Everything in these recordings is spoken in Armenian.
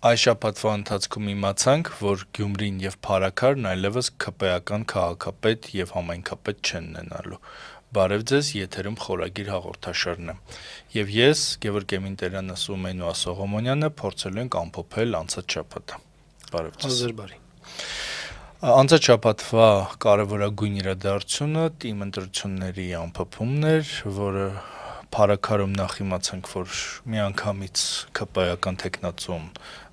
Այս շաբաթվա ընթացքում իմացանք, որ Գյումրին և Փարաքարն այլևս ՔՊ-ական քաղաքապետ և համայնքապետ չեն ունենալու։ Բարև ձեզ, եթերում խորագիր հաղորդաշարն է։ Եվ ես, Գևորգ Էմինտերյանը, Սումեյնու Սողոմոնյանը փորձելու ենք ամփոփել անցած շաբաթը։ Բարև ձեզ։ Ազեր բարի։ Անցած շաբաթվա կարևորագույն իրադարձությունը թիմ ընտրությունների ամփոփումն էր, որը Փարաքարում նախ իմացանք, որ միանգամից ՔՊ-ական թեկնածուն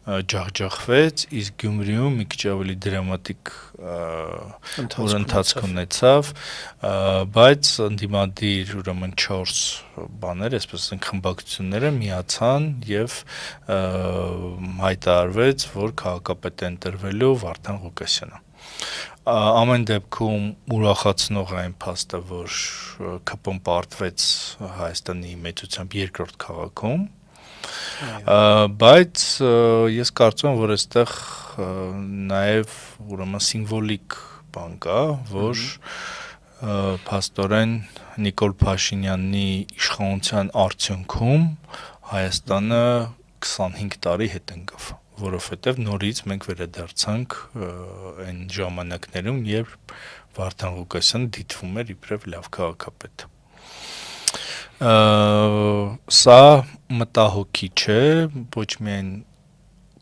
ջախջախվեց, իսկ Գյումրիում մի քիչ ավելի դրամատիկ ընթացք ունեցավ, բայց ընդդիմադիր ուրեմն 4 բաներ, այսպես ասենք, խմբակցությունները միացան եւ հայտարարվեց, որ քաղաքապետ է ընտրվելու Վարդան Ղուկասյանը։ Ամեն դեպքում ուրախացնող է այն փաստը, որ ՔՊ-ն պարտվեց Հայաստանի մեծությամբ երկրորդ քաղաքում, բայց ես կարծում եմ, որ այստեղ նաև ուրեմն սիմվոլիկ բան կա, որ փաստորեն Նիկոլ Փաշինյանի իշխանության արդյունքում Հայաստանը 25 տարի հետ ընկավ, որովհետև նորից մենք վերադարձանք այն ժամանակներում, երբ Վարդան Ղուկասյանը դիտվում էր իբրև լավ քաղաքապետ։ Սա մտահոգի չէ, ոչ միայն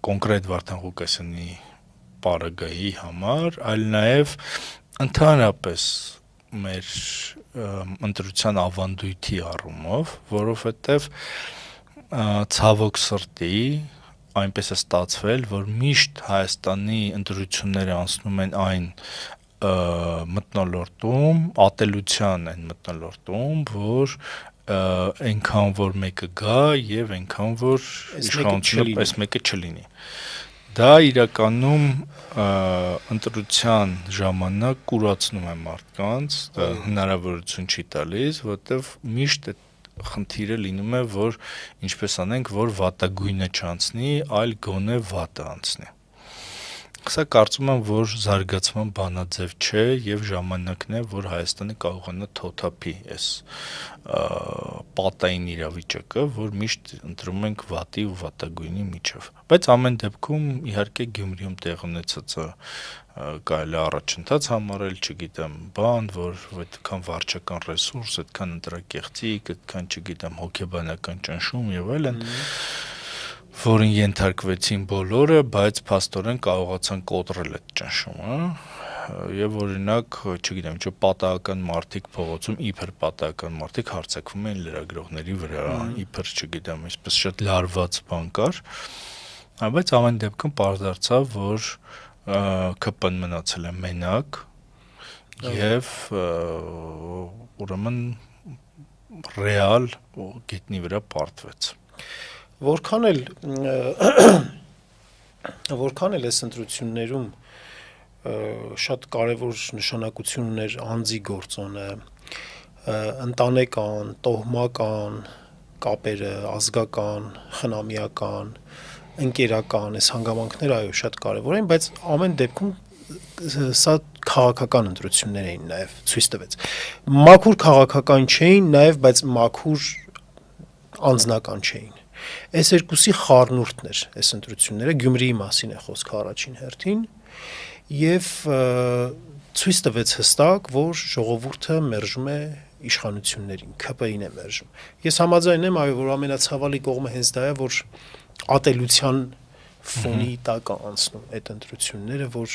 կոնկրետ Վարդան Ղուկասյանի պարագայի համար, այլ նաև ընդհանրապես մեր ընտրության ավանդույթի առումով, որովհետև ցավոք սրտի այնպես է ստացվել, որ միշտ Հայաստանի ընտրությունները անցնում են այն մթնոլորտում, ատելության այն մթնոլորտում, որ այնքան որ մեկը գա եւ այնքան որ իշխանությունը պես մեկը չլինի։ Դա իրականում ընտրության ժամանակ կուրացնում է մարդկանց, դա հնարավորություն չի տալիս, որտեվ միշտ այդ խնդիրը լինում է, որ ինչպես անենք, որ վատագույնը չանցնի, այլ գոնե վատը անցնի։ Սա կարծում եմ, որ զարգացման բանաձև չէ եւ ժամանակն է, որ Հայաստանը կարողանա թոթափի այս պատային իրավիճակը, որ միշտ ընտրում ենք վատի ու վատագույնի միջև։ Բայց ամեն դեպքում իհարկե Գյումրիում տեղ ունեցածը կարելի է առաջընթաց համարել, չգիտեմ, բան, որ այդքան վարչական ռեսուրս, այդքան ընտրակեղծիք, այդքան, չգիտեմ, հոգեբանական ճնշում եւ այլն, որին ենթարկվեցին բոլորը, բայց փաստորեն կարողացան կոտրել այդ ճնշումը, եւ օրինակ, չգիտեմ, ինչ պատահական մարդիկ փողոցում, իբր պատահական մարդիկ հարձակվում են լրագրողների վրա, իբր, չգիտեմ, այսպես շատ լարված բան կար, բայց ամեն դեպքում պարզ դարձավ, որ ՔՊ-ն մնացել է մենակ եւ ուրեմն ռեալ գետնի վրա պարտվեց։ Որքան էլ այս ընտրություններում շատ կարևոր նշանակություն ուներ անձի գործոնը, ընտանեկան, տոհմական կապերը, ազգական, խնամիական, ընկերական, այս հանգամանքները այո շատ կարևոր են, բայց ամեն դեպքում սա քաղաքական ընտրություններ էին նաև ցույց տվեց։ Մաքուր քաղաքական չէին նաև, բայց մաքուր անձնական չէին։ Այս երկուսի խառնուրդն էր այս ընտրությունները, Գյումրիի մասին է խոսքը առաջին հերթին, եւ ցույց տվեց հստակ, որ ժողովուրդը մերժում է իշխանություններին, ՔՊ-ին է մերժում։ Ես համաձայն եմ, այո, որ ամենացավալի կողմը հենց դա է, որ ատելության ֆոնի տակ անցնում այդ ընտրությունները, որ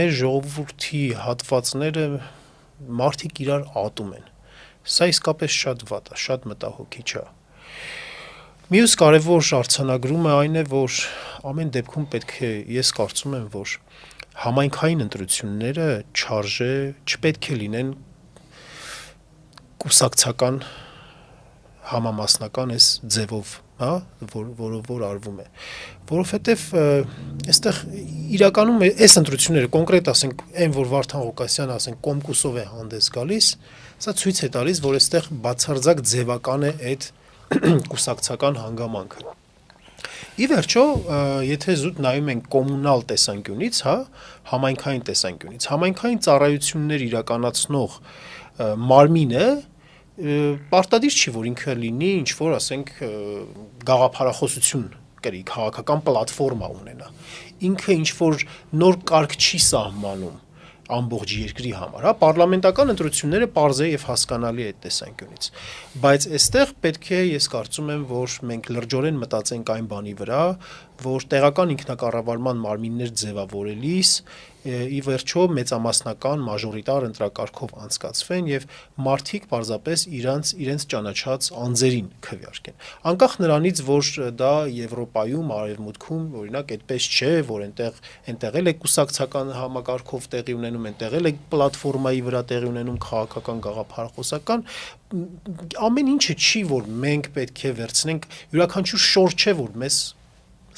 մեր ժողովրդի հատվածները մարդիկ իրար ատում են։ Սա իսկապես շատ վատ է, շատ մտահոգիչ է։ Մյուս կարևոր արձանագրումը այն է, որ ամեն դեպքում պետք է, ես կարծում եմ, որ համայնքային ընտրությունները չպետք է լինեն կուսակցական համամասնական այս ձևով, հա, որ արվում է, որովհետև այստեղ իրականում այս ընտրությունները կոնկրետ ասենք այն, որ Վարդան Ղուկասյանը ասենք կոմկուսով է հանդես գալիս, սա ցույց է տալիս, որ այստեղ բացարձակ ձևական է այդ կուսակցական հանգամանքը։ Ի վերջո, եթե զուտ նայում ենք կոմունալ տեսանկյունից, հա, համայնքային տեսանկյունից, համայնքային ծառայություններ իրականացնող մարմինը պարտադիր չի, որ ինքը լինի ինչ որ, ասենք, գաղափարախոսություն կրի քաղաքական պլատֆորմա ունենա։ Ինքը ինչ որ նոր կարգ չի սահմանում ամբողջ երկրի համար, հա, պարլամենտական ընտրությունները պարզ է եւ հասկանալի է այդ տեսանկյունից, բայց այստեղ պետք է ես կարծում եմ, որ մենք լրջորեն մտածենք այն բանի վրա, որ տեղական ինքնակառավարման մարմիններ ձևավորելիս ի վերջո մեծամասնական մաժորիտար ընտրակարգով անցկացվեն եւ մարդիկ պարզապես իրենց ճանաչած անձերին քվեարկեն։ Անկախ նրանից, որ դա Եվրոպայում, Արևմուտքում, օրինակ, այդպես չէ, որ այնտեղ էլ է կուսակցական համակարգով տեղի ունենում, այնտեղ էլ է պլատֆորմայի վրա տեղի ունենում քաղաքական գաղափարախոսական, ամեն ինչը չի, որ մենք պետք է վերցնենք, յուրաքանչյուր շոր չէ, որ մեզ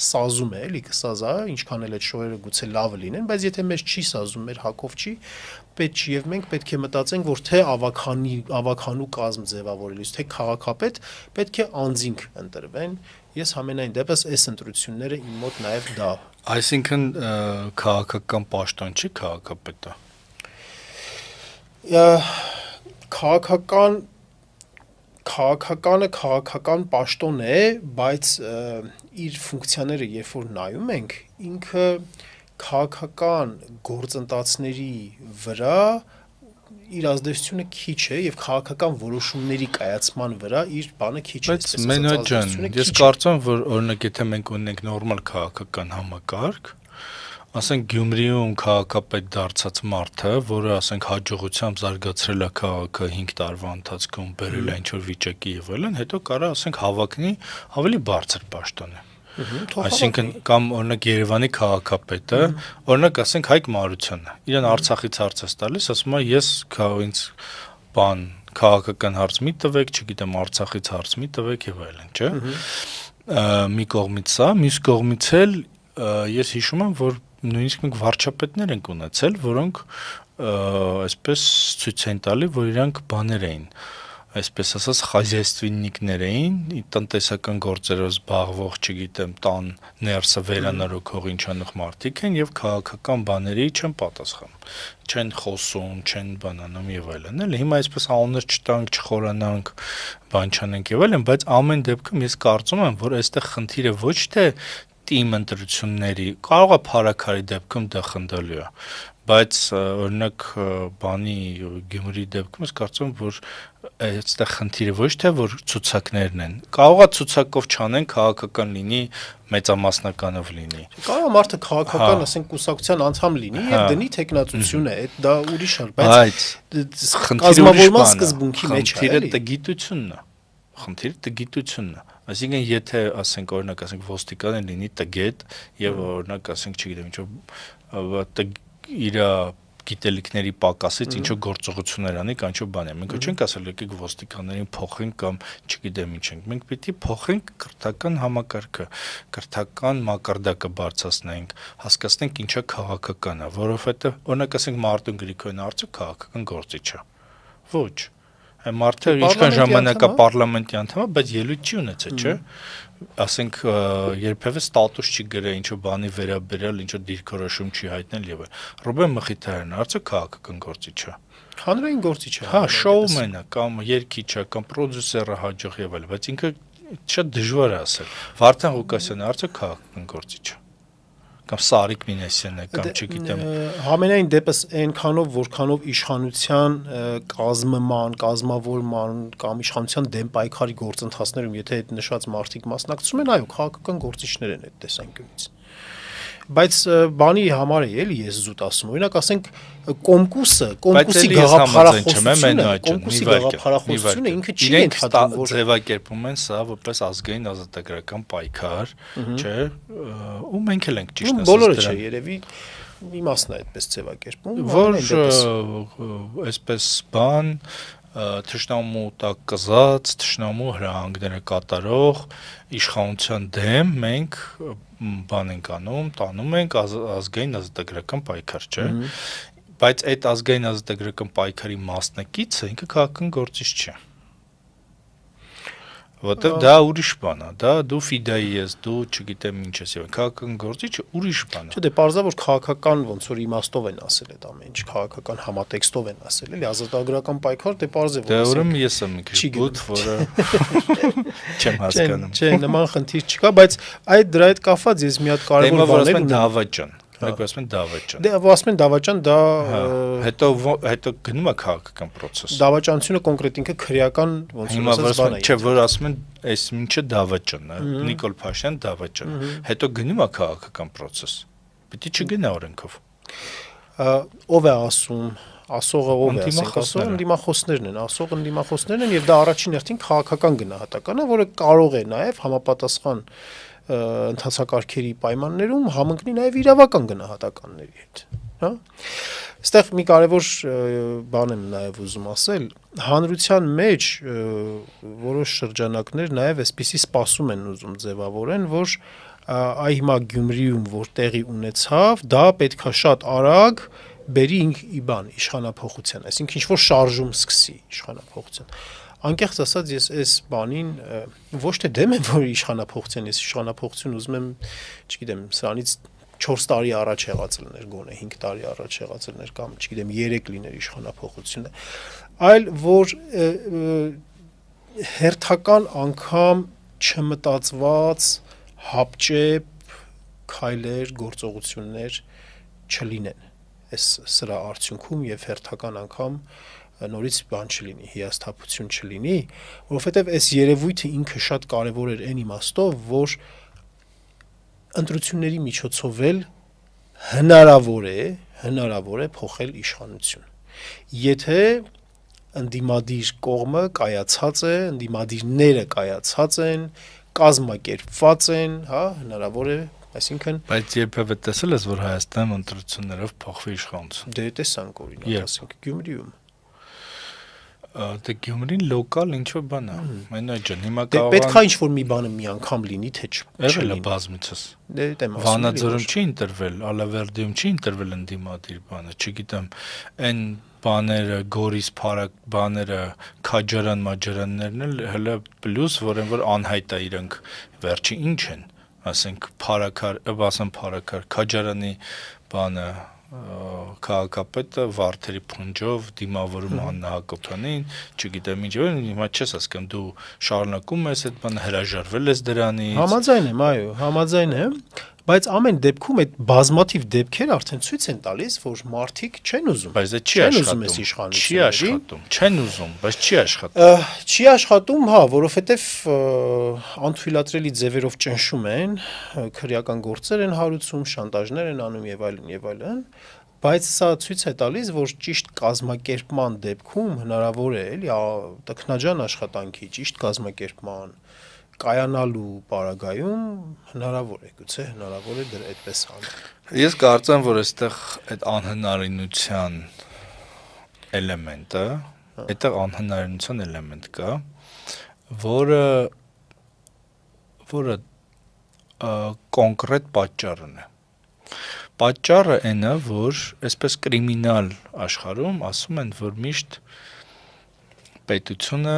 սազում է, էլի կսազա, ինչքան էլ այդ շորերը գուցե լավը լինեն, բայց եթե մեզ չի սազում, մեր հակով չի, պետք չի եւ մենք պետք է մտածենք, որ թե ավականու կազմ ձևավորելիս, թե քաղաքապետ պետք է անձինք ընտրվեն։ Ես համենայն դեպս այս ընտրությունները իմ մոտ նաեւ դա։ Այսինքն քաղաքական պաշտոն չի քաղաքապետը։ Քաղաքականը քաղաքական պաշտոն է, բայց իր ֆունկցիաները երբ որ նայում ենք, ինքը քաղաքական գործընթացների վրա իր ազդեցությունը քիչ է եւ քաղաքական որոշումների կայացման վրա իր բանը քիչ է։ Բայց Մենոջ ջան, ես կարծում եմ, որ օրինակ եթե մենք ունենք նորմալ քաղաքական համակարգ, ասենք Գյումրիում քաղաքապետ դարձած մարդը, որը ասենք հաջողությամբ զարգացրել է քաղաքը 5 տարվա ընթացքում, բերել է ինչ-որ վիճակի եւ այլն, հետո կարա ասենք հավակնի ավելի բարձր պաշտոնը։ Այսինքն կամ օրինակ Երևանի քաղաքապետը, օրինակ ասենք Հայկ Մարությանը, իրեն Արցախից հարցես տալիս, ասում է ես ինձ բան քաղաքական հարց մի տվեք, չգիտեմ Արցախից հարց մի տվեք եւ այլն, չէ՞։ Մի կողմից սա, մյուս կողմից էլ ես հիշում եմ, որ նույնիսկ մենք վարչապետներ ենք ունեցել, որոնք այսպես ցույց են տալի, որ իրանք բաներ էին, այսպես ասած խազայստվիննիկներ էին, տնտեսական գործերով զբաղվող, չգիտեմ, տան ներսը վերանորոգող ինչ-անող մարդիկ են եւ քաղաքական բաների չեն պատասխանում, չեն խոսում, չեն բանանում եւ այլն, էլի հիմա այսպես անուններ չտանք, չխորանանք, բան չանենք եւ այլն, բայց ամեն դեպքում ես կարծում եմ, որ այստեղ խնդիրը ոչ թե թիմ ընտրությունների, կարող է փարաքարի դեպքում դա խնդալու է, բայց օրինակ բանի Գյումրի դեպքում ես կարծում եմ, որ այստեղ խնդիրը ոչ թե որ ցուցակներն են, կարող է ցուցակով չանեն, քաղաքական լինի, մեծամասնականով լինի։ Կարող է մարդը քաղաքական, ասենք, կուսակցության անդամ լինի եւ դնի տեխնացություն է, դա ուրիշ է, բայց կազմավորման սկզբունքի մեջ է, խնդիրը տգիտությունն է։ Խնդիրը տգիտությունն է։ Այսինքն եթե ասենք օրինակ ասենք ոստիկանը լինի տգետ եւ օրինակ ասենք չգիտեմ ինչու իր գիտելիքների պակասից ինչու գործողություններ անի կամ ինչու բան է։ Մենք չենք ասել եկեք ոստիկաններին փոխենք կամ չգիտեմ ինչ ենք։ Մենք պիտի փոխենք կրթական համակարգը, կրթական մակարդակը բարձրացնենք, հասկացնենք ինչա քաղաքականը, որովհետեւ օրինակ ասենք Մարտին Գրիգորյանը արդյոք քաղաքական գործիչ է։ Ոչ։ Մարդը ինչքան ժամանակ է պարլամենտի անդամ, բայց ելույթ չի ունեցել, չէ՞։ Ասենք երբևէ ստատուս չի գրել, ինչ-որ բանի վերաբերյալ, ինչ-որ դիրքորոշում չի հայտնել եւ այլն։ Ռոբեն Մխիթարյանը արդյոք քաղաքական գործիչ է։ Հանրային գործիչ է։ Հա, շոումեն է, կամ երգիչ է, կամ պրոդյուսերը հաջող եւ այլն, բայց ինքը շատ դժվար է ասել։ Վարդան Ղուկասյանը արդյոք քաղաքական գործիչ է։ Կամ Սարիկ Մինասյանը կամ չգիտեմ համենայն դեպս այնքանով որքանով իշխանության կազմման, կազմավորման կամ իշխանության դեմ պայքարի գործընթացներում եթե այդ նշած մարդիկ մասնակցում են, այո, քաղաքական գործիչներ են այդ տեսանկյունից։ Բայց բանի համար է էլի ես զուտ ասում, օրինակ ասենք կոմկուսի գաղափարախոսությունը ինքը չի ընդհանրում, որ ձևակերպում են սա որպես ազգային ազատագրական պայքար, չէ՞, ու մենք էլ ենք ճիշտ ասած։ Բոլորը չէ, երևի մի մասն է այդպես ձևակերպում, որ այսպես բան թշնամու տակ կզած, թշնամու հրահանգները կատարող իշխանության դեմ մենք բան ենք անում, տանում ենք ազգային ազատագրական պայքար, չէ՞։ Բայց այդ ազգային ազատագրական պայքարի մասնակիցը ինքը քաղաքական գործիչ չէ։ Որտեվ դա ուրիշ բան է, դա դու ֆիդայի ես, դու չգիտեմ ինչ ես եւ քաղաքական գործիչը ուրիշ բան է։ Չէ, դե պարզա որ քաղաքական ոնց որ իմաստով են ասել այդ ամեն ինչ, քաղաքական համատեքստով են ասել, էլի ազատագրական պայքար, դե պարզ է որ Դե ուրեմն ես եմ մի քիչ բութ, որը չեմ հասկանում։ Չէ, նման խնդիր չկա, բայց այդ դրա հետ կապված ես մի հատ կարևոր բան եմ դավաճան։ Մենք ասում ենք դավաճան։ Դե ասում են դավաճան, դա հետո գնում է քաղաքական process։ Դավաճանությունը կոնկրետ ինքը քրեական ոնց որ ասած բան է։ Չէ, որ ասում են այս ինչը դավաճան է, Նիկոլ Փաշյան դավաճան։ Հետո գնում է քաղաքական process։ Պիտի չգնա օրենքով։ Ով է ասում, ասողը ով է, ասողը ընդդիմախոսներն են, ասողը ընդդիմախոսներն են եւ դա առաջին հերթին քաղաքական գնահատական է, որը կարող է նաեւ համապատասխան ընթացակարգերի պայմաններում համընկնի նաև իրավական գնահատականների հետ, հա։ Այստեղ մի կարևոր բան եմ նաև ուզում ասել, հանրության մեջ որոշ շրջանակներ նաև այսպիսի սպասում են ուզում ձևավորեն, որ այ հիմա Գյումրիում որ տեղի ունեցավ, դա պետքա շատ արագ բերի իշխանափոխության, այսինքն ինչ որ շարժում սկսի իշխանափոխության։ Անկեղծ ասած ես այս բանին ոչ թե դեմ եմ որ իշխանափոխության, ես իշխանափոխություն ուզում եմ, չգիտեմ, սրանից 4 տարի առաջ եղած լիներ, գոնե 5 տարի առաջ եղած լիներ կամ չգիտեմ 3 լիներ իշխանափոխությունը, այլ որ հերթական անգամ չմտածված հապճեպ քայլեր, գործողություններ չլինեն այս սրա արդյունքում եւ հերթական անգամ նորից բան չլինի, հիասթափություն չլինի, որովհետև այս երևույթը ինքը շատ կարևոր էր այն իմաստով, որ ընտրությունների միջոցով էլ հնարավոր է փոխել իշխանություն։ Եթե ընդդիմադիր կողմը կայացած է, ընդդիմադիրները կայացած են, կազմակերպված են, հա, հնարավոր է, այսինքն բայց երբևէ տեսել ես որ Հայաստանում ընտրություններով փոխվի իշխանություն։ Դե տեսանք օրինակ, ասենք Գյումրիում Դե Գյումրին լոկալ ինչ-որ բան է։ Մենակ ջան, հիմա կարող է պետք է ինչ-որ մի բանը մի անգամ լինի, թե չլինի բազմիցս։ Դե դեմ ասում։ Վանաձորում չի ընտրվել, Ալավերդիում չի ընտրվել ընդդիմադիր բանը, չգիտեմ, այն բաները, Գորիս փարակ բաները, քաջարան-մաջարաններն էլ հələ պլյուս, որ անհայտ է իրենք վերջի ինչ են, ասենք փարակար, քաջարանի բանը քաղաքապետը Վարդերի փունջով դիմավորում Աննա Հակոբյանին, չգիտեմ ինչ, հիմա չես հասկանում, դու շարունակում ես այդ բանը, հրաժարվել ես դրանից։ Համաձայն եմ, այո, համաձայն եմ, բայց ամեն դեպքում այդ բազմաթիվ դեպքեր արդեն ցույց են տալիս, որ մարդիկ չեն ուզում։ Բայց դա չի աշխատում, չեն ուզում, բայց չի աշխատում։ Չի աշխատում, հա, որովհետև անթույլատրելի ձևերով ճնշում են, քրեական գործեր են հարուցում, շանտաժներ են անում եւ այլն, բայց սա ցույց է տալիս, որ ճիշտ կազմակերպման դեպքում հնարավոր է, էլի, տքնաջան աշխատանքի ճիշտ կազմակերպման կայանալու պարագայում հնարավոր է, գուցե հնարավոր է դեռ այդպես անել։ Ես կարծեմ, որ այստեղ այդ անհնարինության էլեմենտը, այդտեղ անհնարինության էլեմենտ կա, որը կոնկրետ պատճառն է։ Պատճառը այն է, որ այսպես կրիմինալ աշխարհում ասում են, որ միշտ պետությունը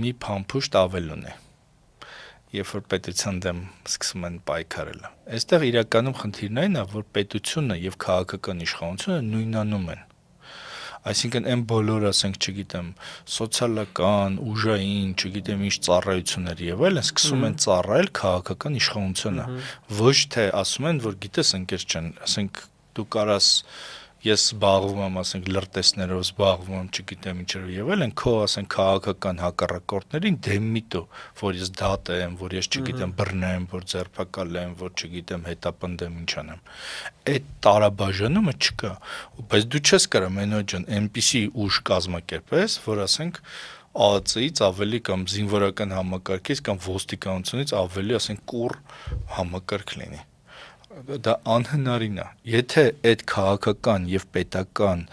մի փամփուշտ ավելուն է։ Երբ որ պետության դեմ սկսում են պայքարել։ Այստեղ իրականում խնդիրն այն է, որ պետությունը եւ քաղաքական իշխանությունը նույնանում են։ Այսինքն այն բոլոր, ասենք, չգիտեմ, սոցիալական, ուժային, չգիտեմ ինչ ծառայություններ եւ այլն սկսում են ծառայել քաղաքական իշխանությունը։ Ոչ թե ասում են, որ գիտես ընկեր ջան, ասենք դու կարաս ես զբաղվում եմ, ասենք, լրտեսներով զբաղվում եմ, չգիտեմ ինչերով եւ այլն, քո, ասենք, քաղաքական հակառակորդներին դեմ միտո, որ ես դատը եմ, որ ես չգիտեմ բռնեմ, որ ձերբակալեմ, որ չգիտեմ հետապնդեմ ինչ անեմ։ Այդ տարաբաժանումը չկա, բայց դու չես կարող մենակ ջան այնպիսի ուժ կազմակերպես, որ ասենք ԱԱՑ-ից ավելի կամ զինվորական համակարգից կամ ոստիկանությունից ավելի, ասենք, կուռ համակարգ լինի։ Դա անհնարին է։ Եթե այդ քաղաքական եւ պետական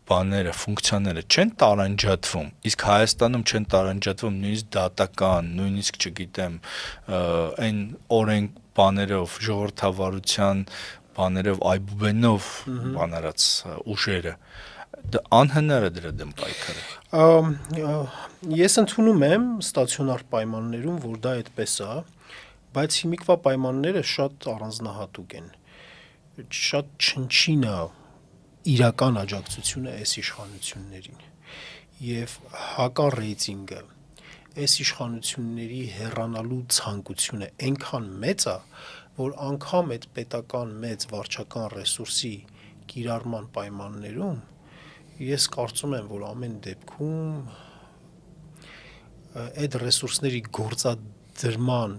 բաները, ֆունկցիաները չեն տարանջատվում, իսկ Հայաստանում չեն տարանջատվում նույնիսկ դատական, նույնիսկ չգիտեմ, այն օրենք բաներով, ժողովրդավարության բաներով, այբուբենով բանարած ուժերը, Դա անհնար է դրա դեմ պայքարը։ Ես ընդունում եմ ստացիոնար պայմաններում, որ դա այդպես է, բայց հիմիկվա պայմանները շատ առանձնահատուկ են։ Շատ չնչին է իրական աջակցությունը այս իշխանություններին եւ հակա ռեյտինգը այս իշխանությունների հեռանալու ցանկությունը այնքան մեծ է, որ անգամ այդ պետական մեծ վարչական ռեսուրսի կիրառման պայմաններում ես կարծում եմ, որ ամեն դեպքում այդ ռեսուրսների գործադրման,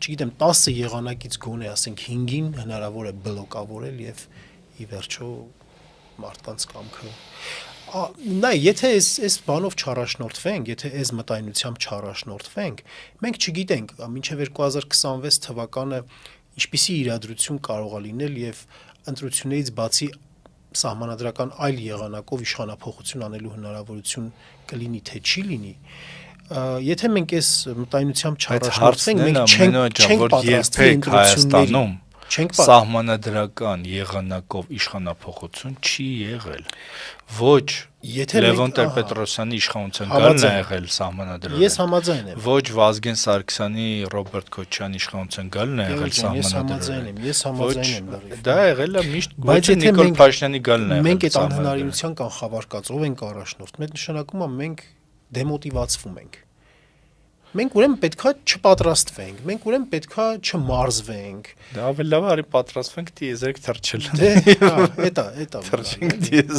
չգիտեմ, 10 եղանակից գոնե, ասենք 5-ին հնարավոր է բլոկավորել եւ ի վերջո մարդկանց կամքը նայ, եթե այս բանով չառաջնորդվենք, եթե այս մտայնությամբ չառաջնորդվենք, մենք չգիտենք, մինչև 2026 թվականը ինչպիսի իրադրություն կարող է լինել եւ ընտրություններից բացի սահմանադրական այլ եղանակով իշխանափոխություն անելու հնարավորություն կլինի թե չի լինի, եթե մենք այս մտայնությամբ չառաջնորդվենք, մենք չենք պատրաստվի ընտրություններին, սահմանադրական եղանակով իշխանափոխություն չի եղել։ Ոչ Լևոն Տեր-Պետրոսյանի իշխանության գալն է եղել սահմանադրական։ Ես համաձայն եմ։ Ոչ Վազգեն Սարգսյանի, Ռոբերտ Քոչարյանի իշխանության գալն է եղել սահմանադրական։ Ես համաձայն եմ։ Դա եղել է միշտ ոչ Նիկոլ Փաշինյանի գալն է եղել։ Մենք այդ անհնարինության կանխավարկածով ենք առաջնորդվում, այդ նշանակում է մենք դեմոտիվացվում ենք։ Մենք ուրեմն պետքա չպատրաստվենք, մենք ուրեմն պետքա չմարզվենք։ Դա ավելի լավ է, արի պատրաստվենք դիեզերք թռչել։ Դա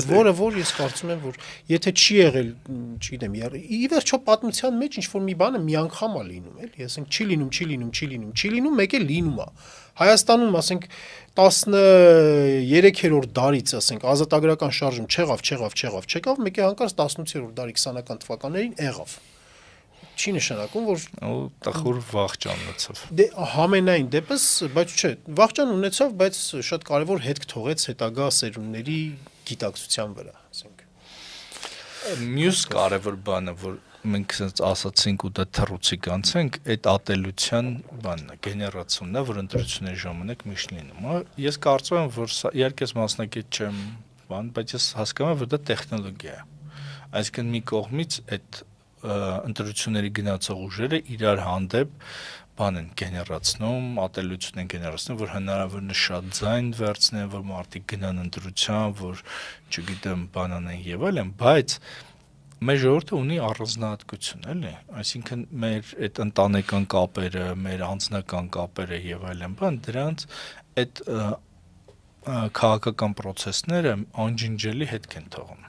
որը ես կարծում եմ, որ եթե չի եղել, չգիտեմ, ի վերջո պատմության մեջ ինչ որ մի բանը մի անգամ է լինում, էլի, ասենք չի լինում, մեկ է լինում է։ Հայաստանում, ասենք 13-րդ դարից, ասենք, ազատագրական շարժում չեղավ, մեկ է հանկարծ 18-րդ դարի 20-ական թվականներին եղավ։ Չի նշանակում, որ տխուր վախճան ունեցավ։ Դե համենայն դեպս, բայց չէ, վախճան ունեցավ, բայց շատ կարևոր հետք թողեց հետագա սերունդների գիտակցության վրա, ասենք։ Մյուս կարևոր բանը, որ մենք ասացինք ու դա թռուցիկ անցենք, այդ ատելության բանն է, գեներացիոնն է, որ ընտրությունների ժամանակ միշտ լինում է։ Ես կարծում եմ, որ սա իհարկե մասնակից չեմ, բայց ես հասկանում եմ, որ դա տեխնոլոգիա է։ Այսինքն մի կողմից այդ ընտրությունների գնացող ուժերը իրար հանդեպ բան են գեներացնում, ատելություն են գեներացնում, որ հնարավորինս շատ ձայն վերցնեն, որ մարդիկ գնան ընտրության, որ չգիտեմ, բան անեն եւ այլն, բայց մեր ժողովուրդը ունի առանձնահատկություն, էլի, այսինքն մեր այդ ընտանեկան կապերը, մեր անձնական կապերը եւ այլն, բան դրանց այդ քաղաքական process-ները անջնջելի հետք են թողում։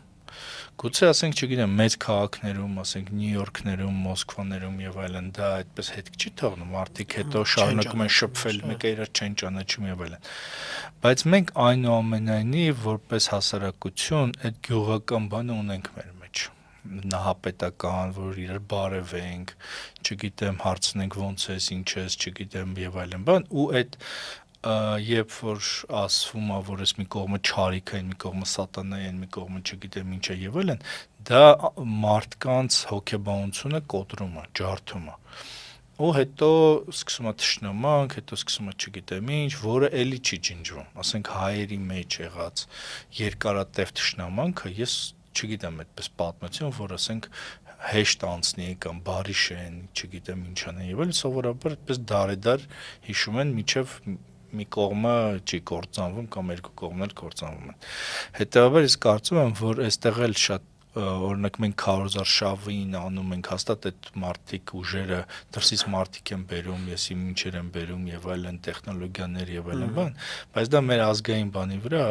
Գուցե ասենք, չգիտեմ, մեծ քաղաքներում, ասենք Նյու Յորքներում, Մոսկվաներում եւ այլն, դա այդպես հետք չի թողնում, մարդիկ հետո շարունակում են շփվել, մեկը իրար չեն ճանաչում եւ այլն։ Բայց մենք այնուամենայնիվ որպես հասարակություն այդ գյուղական բանը ունենք մեր մեջ։ Նահապետական, որ իրար բարևենք, չգիտեմ, հարցնենք ոնց ես, ինչ ես, չգիտեմ եւ այլն, բան, ու այդ երբ որ ասվում է, որ ես մի կողմը չարիք է, մի կողմը սատանա է, մի կողմը չգիտեմ ինչ է եւ այլն, դա մարդկանց հոգեբանությունը կոտրում է, ջարդում է։ Ու հետո սկսում է թշնամանք, հետո սկսում է չգիտեմ ինչ, որը էլի չի ջնջվում։ Ասենք հայերի մեջ եղած երկարատև թշնամանքը, ես չգիտեմ այդպես պատմություն, որ ասենք հեշտ անցնի կամ բարի շեն, չգիտեմ ինչ անեն եւ այլն, սովորաբար այդպես դարեդար հիշում են միջև մի կողմը չի կործանվում կամ երկու կողմն էլ կործանվում են։ Հետևաբար ես կարծում եմ, որ այստեղ էլ շատ օրինակ մենք քարոզար շավին անում ենք հաստատ այդ մարդիկ ուժերը դրսից մարդիկ են բերում, եսի ինչեր են բերում եւ այլն տեխնոլոգիաներ եւ այլն բան, բայց դա մեր ազգային բանի վրա,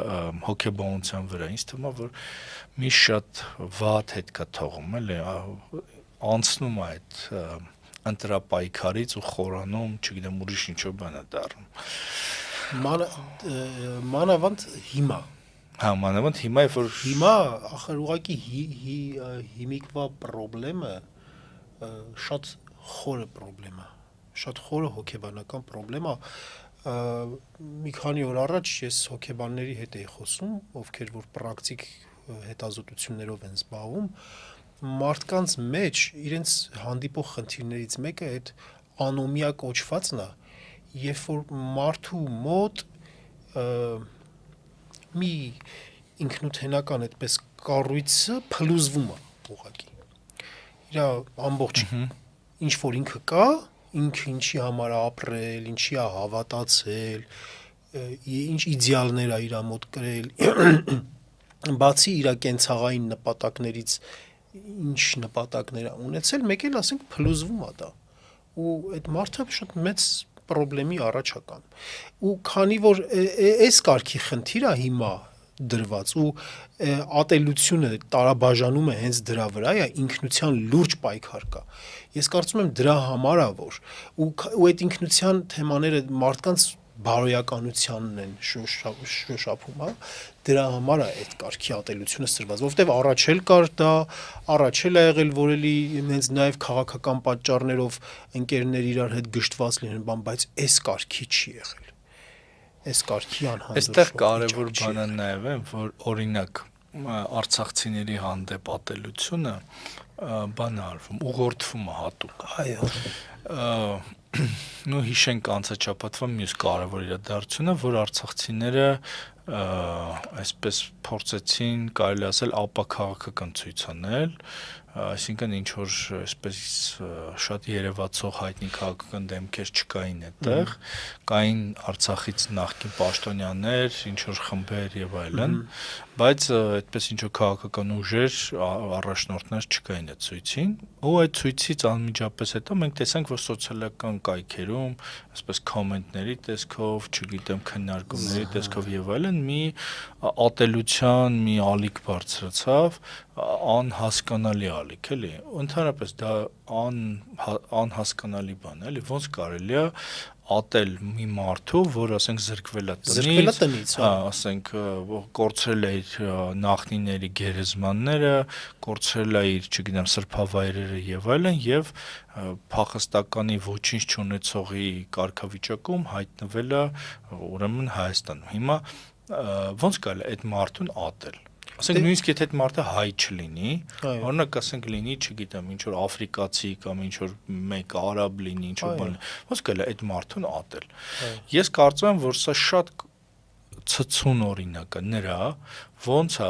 հոգեբանության վրա, ինձ թվում է, որ մի շատ վատ հետ կա թողում, էլի անցնում է այդ ընտրապայքարից ու խորանում, չգիտեմ, ուրիշ ինչով բան է դառնում։ Մանավանդ հիմա։ Հա, մանավանդ հիմա, որ հիմա ախր ուղղակի հիմիկվա խնդրեմը շատ խորը խնդրեմ է, շատ խորը հոգեբանական խնդրեմ է։ Մի քանի օր առաջ ես հոգեբանների հետ էի խոսում, ովքեր որ պրակտիկ հետազոտություններով են զբաղվում, մարդկանց մեջ իրենց հանդիպող խնդիրներից մեկը այդ անոմիա կոչվածն է, երբ որ մարդու մոտ մի ինքնութենական այդպես կառույցը փլուզվում է ուղղակի։ Իր ամբողջ ինչ որ ինքը կա, ինքը ինչի համար է ապրել, ինչի է հավատացել, ինչ իդեալներ է իր մոտ կրել, բացի իր կենցաղային նպատակներից ինչ նպատակներ է ունեցել, մեկ էլ ասենք փլուզվում է դա։ Ու այդ մարդը շատ մեծ խնդրի առաջ է կանում։ Ու քանի որ այս կարգի խնդիրը հիմա դրված ու ատելությունը տարաբաժանում է հենց դրա վրա, ինքնության լուրջ պայքար կա։ Ես կարծում եմ դրա համար է որ ու այդ ինքնության թեմաները մարդկանց բարոյականությանն են շոշափում, հա, դրա համար է այդ կարգի ատելությունը սրված, որովհետև առաջ էլ կար դա, առաջ էլ ա եղել, որ էլի հենց նաև քաղաքական պատճառներով ընկերներ իրար հետ գժտված լինեն, բայց այս կարգի չի եղել։ Այս կարգի անհանդուրժ։ Այստեղ կարևոր բանը նաև է, որ օրինակ արցախցիների հանդեպ ատելությունը բան արվում, ուղղորդվում է հատուկ։ Այո։ Նու հիշենք անցաչափածվա մյուս կարևոր իրադարձությունը, որ արցախցիները այսպես փորձեցին, կարելի ասել, ապաքաղաքական ցույց անել, այսինքն ինչ որ այսպես շատ երևացող հայտնի քաղաքական դեմքեր չկային այդտեղ, կային Արցախից նախկին պաշտոնյաներ, ինչ որ խմբեր եւ այլն, բայց այդպես ինչ որ քաղաքական ուժեր, առաջնորդներ չկային այդ ցույցին, ու այդ ցույցից անմիջապես հետո մենք տեսանք, որ սոցիալական կայքերում, այսպես կոմենտների տեսքով, չգիտեմ, քննարկումների տեսքով եւ այլն, մի ատելության մի ալիք բարձրացավ, անհասկանալի ալիք, էլի։ Ընդհանրապես դա անհասկանալի բան է, էլի, ոնց կարելի է ատել մի մարդու, որ ասենք զրկվել է տնից, հա, ասենք կորցրել է իր նախնիների գերեզմանները, կորցրել է իր, չգիտեմ, սրբավայրերը եւ այլն եւ փախստականի ոչինչ չունեցողի կարգավիճակում հայտնվել է ուրեմն Հայաստանում։ Հիմա ոնց կարելի է այդ մարդուն ատել։ Ասենք նույնիսկ եթե այդ մարդը հայ չլինի, օրինակ ասենք լինի, չգիտեմ, ինչ որ աֆրիկացի կամ ինչ որ մեկ արաբ լինի, ինչ որ բան, ոնց կարելի է այդ մարդուն ատել։ Ես կարծում եմ, որ սա շատ ցցուն օրինակ է նրա, ոնց է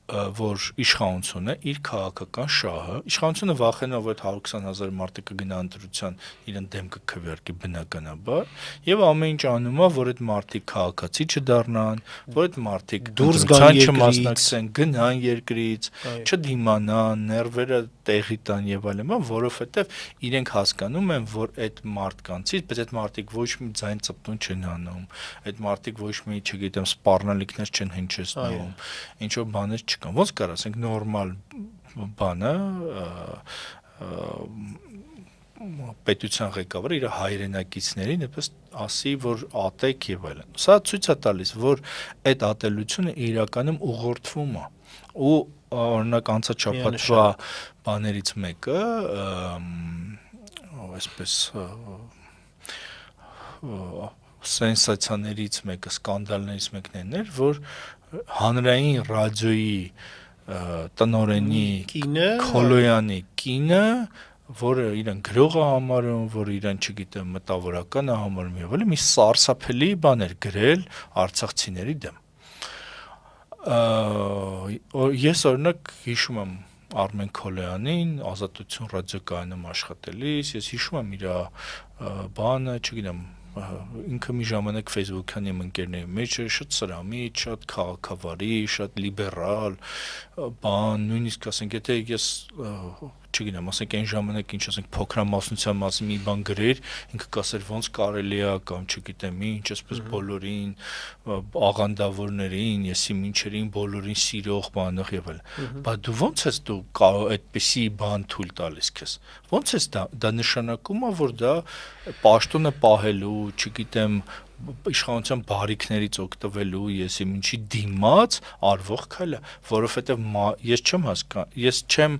որ իշխանությունը իր քաղաքական շահը, իշխանությունը վախենա, որ այդ 120,000 մարդը կգնա ընտրության, իրեն դեմ կքվեարկի բնականաբար, եւ ամեն ինչ անում է, որ այդ մարդիկ քաղաքացի չդառնան, որ այդ մարդիկ դուրս գան չմասնակցեն, գնան երկրից, չդիմանան, ներվերը տեղի տան եւ այլն, որովհետեւ իրենք հասկանում են, որ այդ մարդկանցից, բայց այդ մարդիկ ոչ մի ձայն ծպտուն չեն անում, այդ մարդիկ ոչ մի, չգիտեմ, սպառնալիքներ չեն հնչեցնում, ինչ որ բաներ չկան, ոնց կար ասենք նորմալ բանը պետության ղեկավարը իր հայրենակիցներին այդպես ասի, որ ատեք եւ այլն։ Սա ցույց է տալիս, որ այդ ատելությունը իրականում ուղղորդվում է ու օրինակ անցաչափածվա բաներից մեկը այսպես սենսացիաներից մեկը, սկանդալներից մեկն էր, որ հանրային ռադիոյի տնօրենի Քոլոյանի կինը, որը իրեն գրող է համարում, որ իրեն, չգիտեմ, մտավորական է համարում եւ այլն, մի սարսափելի բան էր գրել արցախցիների դեմ։ Ես օրինակ հիշում եմ Արմեն Քոլոյանին, Ազատություն ռադիոկայանում աշխատելիս, ես հիշում եմ իր բանը, չգիտեմ, ինքը մի ժամանակ Facebook-յան իմ ընկերների մեջ էր, շատ սրամիտ, շատ քաղաքավարի, շատ լիբերալ բան, նույնիսկ ասենք, եթե ես չգիտեմ, ասենք այն ժամանակ ինչ ասենք փոքրամասնության մասին մի բան գրեր, ինքը կասեր ոնց կարելի է կամ չգիտեմ ինչ, այսպես բոլորին աղանդավորներին, եսի մինչերին բոլորին սիրող բանող եւ այլն։ Բայց դու ոնց ես դու այդպիսի բան թույլ տալիս քեզ։ Ոնց ես դա նշանակում է, որ դա պաշտոնը պահելու, չգիտեմ, իշխանության բարիքներից օգտվելու, եսի ինչի դիմաց արվող քայլ է, որովհետեւ ես չեմ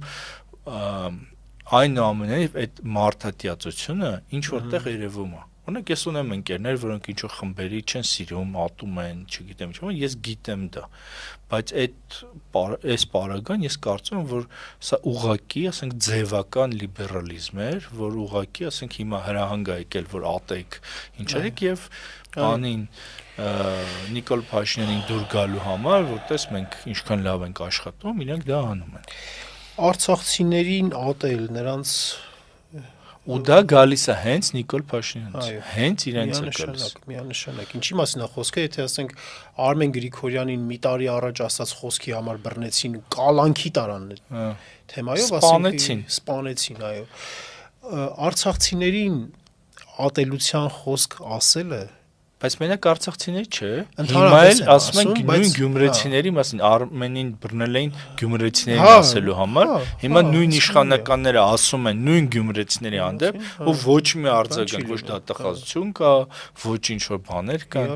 այնուամենայնիվ այդ մարդատիածությունը ինչ որտեղ երևում է, Օրինակ ես ունեմ ընկերներ, որոնք ինչ-որ խմբերի չեն սիրում, ատում են, չգիտեմ ինչ, ես գիտեմ դա, բայց այս պարագան ես կարծում եմ, որ սա ուղղակի, ասենք, ձևական լիբերալիզմ էր, որ ուղղակի, ասենք, հիմա հրահանգ է եկել, որ ատեք, ինչ արեք եւ բանին Նիկոլ Փաշինյանին դուր գալու համար, որտես մենք ինչքան լավ ենք աշխատում, իրենք դա անում են։ Արցախցիներին ատել նրանց ու դա գալիս է հենց Նիկոլ Փաշինյանից, հենց իրենց է գալիս։ Միանշանակ։ Ինչի մասին է խոսքը, եթե ասենք Արմեն Գրիգորյանին մի տարի առաջ ասած խոսքի համար բռնեցին ու կալանքի տարան թեմայով, ասենք սպանեցին, այո։ Արցախցիներին ատելության խոսք ասելը Բայց մենակ արցախցիներ չէ, հիմա էլ ասում են նույն գյումրեցիների մասին, Արմենին բռնել էին գյումրեցիներին ասելու համար, հիմա նույն իշխանականները ասում են նույն գյումրեցիների հանդեպ, ու ոչ մի արձագանք, ոչ դատախազություն կա, ոչ ինչ-որ բաներ կան։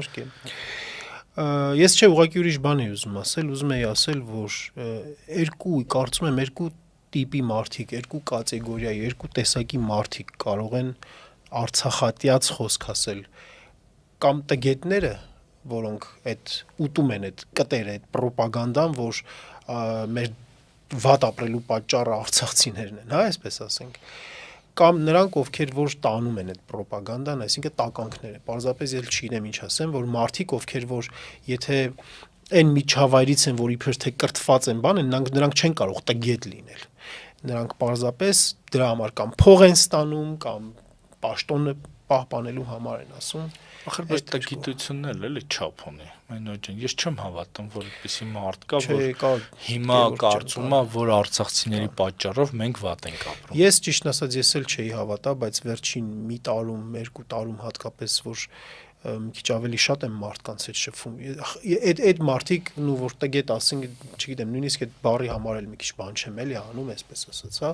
Ես չէ, ուղղակի ուրիշ բան էի ուզում ասել, ուզում էի ասել, որ կարծում եմ երկու տիպի մարդիկ, երկու կատեգորիայի, երկու տեսակի մարդիկ կարող են արցախատյաց խոսք ասել կամ տգետները, որոնք այդ ուտում են այդ կտերը, այդ ռոպագանդան, որ մեր վատ ապրելու պատճառը արցախցիներն են, հա, այսպես ասենք, կամ նրանք, ովքեր որ տանում են այդ ռոպագանդան, այսինքն տականքները, պարզապես էլ չգիտեմ ինչ ասեմ, որ մարդիկ, ովքեր որ եթե այն միջավայրից են, որ իբր թե կրթված են բան են, նրանք չեն կարող տգետ լինել, նրանք պարզապես դրա համար կամ փող են ստանում, կամ պաշտոնը պահպանելու համար են ասում։ Ախր բայց դա գիտությունն էլի չափ ունի։ Մենոջան, ես չեմ հավատում, որ այդպիսի մարդ կա, որ հիմա կարծում է, որ արցախցիների պատճառով մենք վատ ենք ապրում։ Ես ճիշտն ասած ես էլ չէի հավատա, բայց վերջին մի տարում, երկու տարում հատկապես, որ մի քիչ ավելի շատ եմ մարդկանց հետ շփվում։ Այդ մարդիկ, ու որ տգետ ասենք, չգիտեմ, նույնիսկ այդ բառի համար էլ մի քիչ բան չեմ էլի անում, այսպես ասած, հա,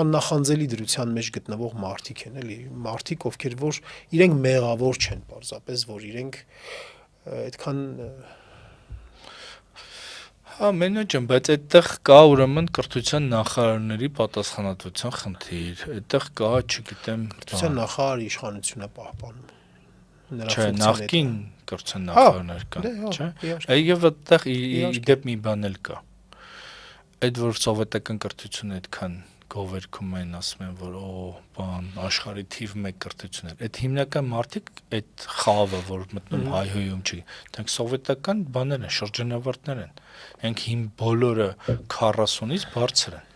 աննախանձելի դրության մեջ գտնվող մարդիկ են, էլի, մարդիկ, ովքեր որ իրենք մեղավոր չեն, պարզապես, որ իրենք այդքան Հա, մենոջան, բայց այդտեղ կա ուրեմն կրթության նախարարների պատասխանատվության խնդիր, այդտեղ կա, չգիտեմ, կրթության նախարարի իշխանությունը պահպանում։ Չէ, նախկին կրթության նախարարներ կան, չէ։ Եվ այդտեղ իդեպ մի բան էլ կա։ Այդ որ սովետական կրթությունը այդքան գովերքում են, ասում են, որ բան աշխարհի թիվ 1 կրթություն էր։ Այդ հիմնական մարդիկ, այդ խավը, որ մտնում հայհոյում չի, դրանք սովետական բաներ են, շրջանավարտներ են։ Հենք հիմ բոլորը 40-ից բարձր են,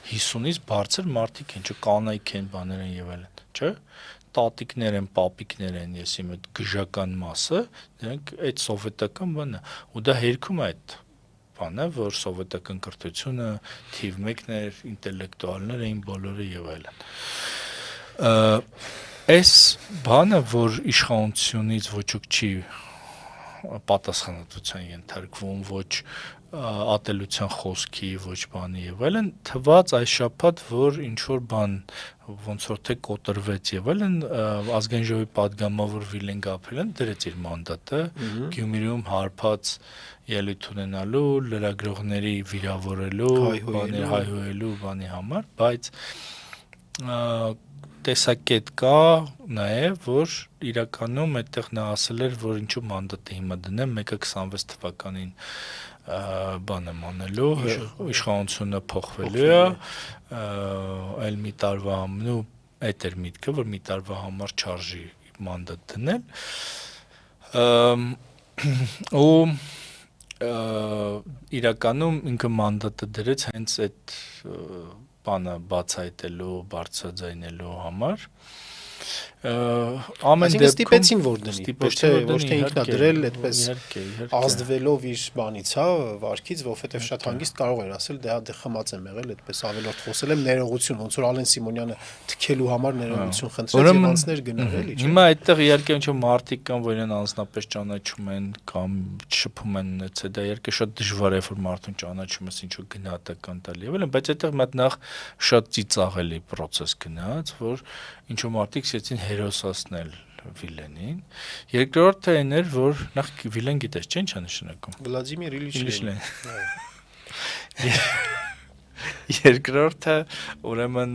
50-ից բարձր մարդիկ են, չէ, կանայք են, բաներ են եւ այլն, չէ։ Տատիկներ են, պապիկներ են, ես իմ այդ գժական մասը, դրանք այդ սովետական բանն է, ու դա հերքում է այդ բանը, որ սովետական կրթությունը թիվ 1-ն էր, ինտելեկտուալներ էին բոլորը եւ այլն։ Այս բանը, որ իշխանությունից ոչ ոք չի պատասխանատվության ենթարկվում, ոչ ատելության խոսքի, ոչ բանի եւ այլն, թվաց այս շաբաթ, որ ինչ որ բան ոնց որ թե կոտրվեց եւ այլն, ազգային ժողովի падգամավոր Վիլեն Գաբրիելյան դրեց իր մանդատը Գյումրիում հարբած ելույթ ունենալու, լրագրողների վիրավորելու, բաներ հայհոյելու բանի համար, բայց տեսակետ կա նաև, որ իրականում այդտեղ նա ասել էր, որ ինչու մանդատը հիմա դնեմ, մեկը 26 թվականին բան եմ անելու, իշխանությունը փոխվելու է, այլ մի տարվա համար, այդ էր միտքը, որ մի տարվա համար չարժի մանդատ դնել, ու իրականում ինքը մանդատը դրեց հենց այդ բանը բացահայտելու, բարձրաձայնելու համար, ամեն դեպքում ստիպեցին որ դնի, ոչ թե ինքնա դրել այդպես ազդվելով իր բանից, հա, վարքից, որովհետև շատ հանգիստ կարող էր ասել, դե խմած եմ եղել, այդպես ավելորդ խոսել եմ ներողություն, ոնց որ Ալեն Սիմոնյանը թքելու համար ներողություն խնդրեց եւ անցներ գնել էլի։ Հիմա այդտեղ իհարկե ինչ որ մարդիկ կան, որ իրեն անձնապես ճանաչում են կամ շփում են, etc. Դա իհարկե շատ դժվար է, որ մարդուն ճանաչում ես ինչ որ գնահատական տալ եւ այլն, բայց այդտեղ մատնախ շատ ծիծաղելի process գնաց, որ ինչ որ մարդիկ սկսեցին հերոսացնել Վիլենին։ Երկրորդը այն էր, որ նախ Վիլեն գիտես, չէ՞ ինչ է նշանակում։ Վլադիմիր Իլիչ Լենին։ Երկրորդը ուրեմն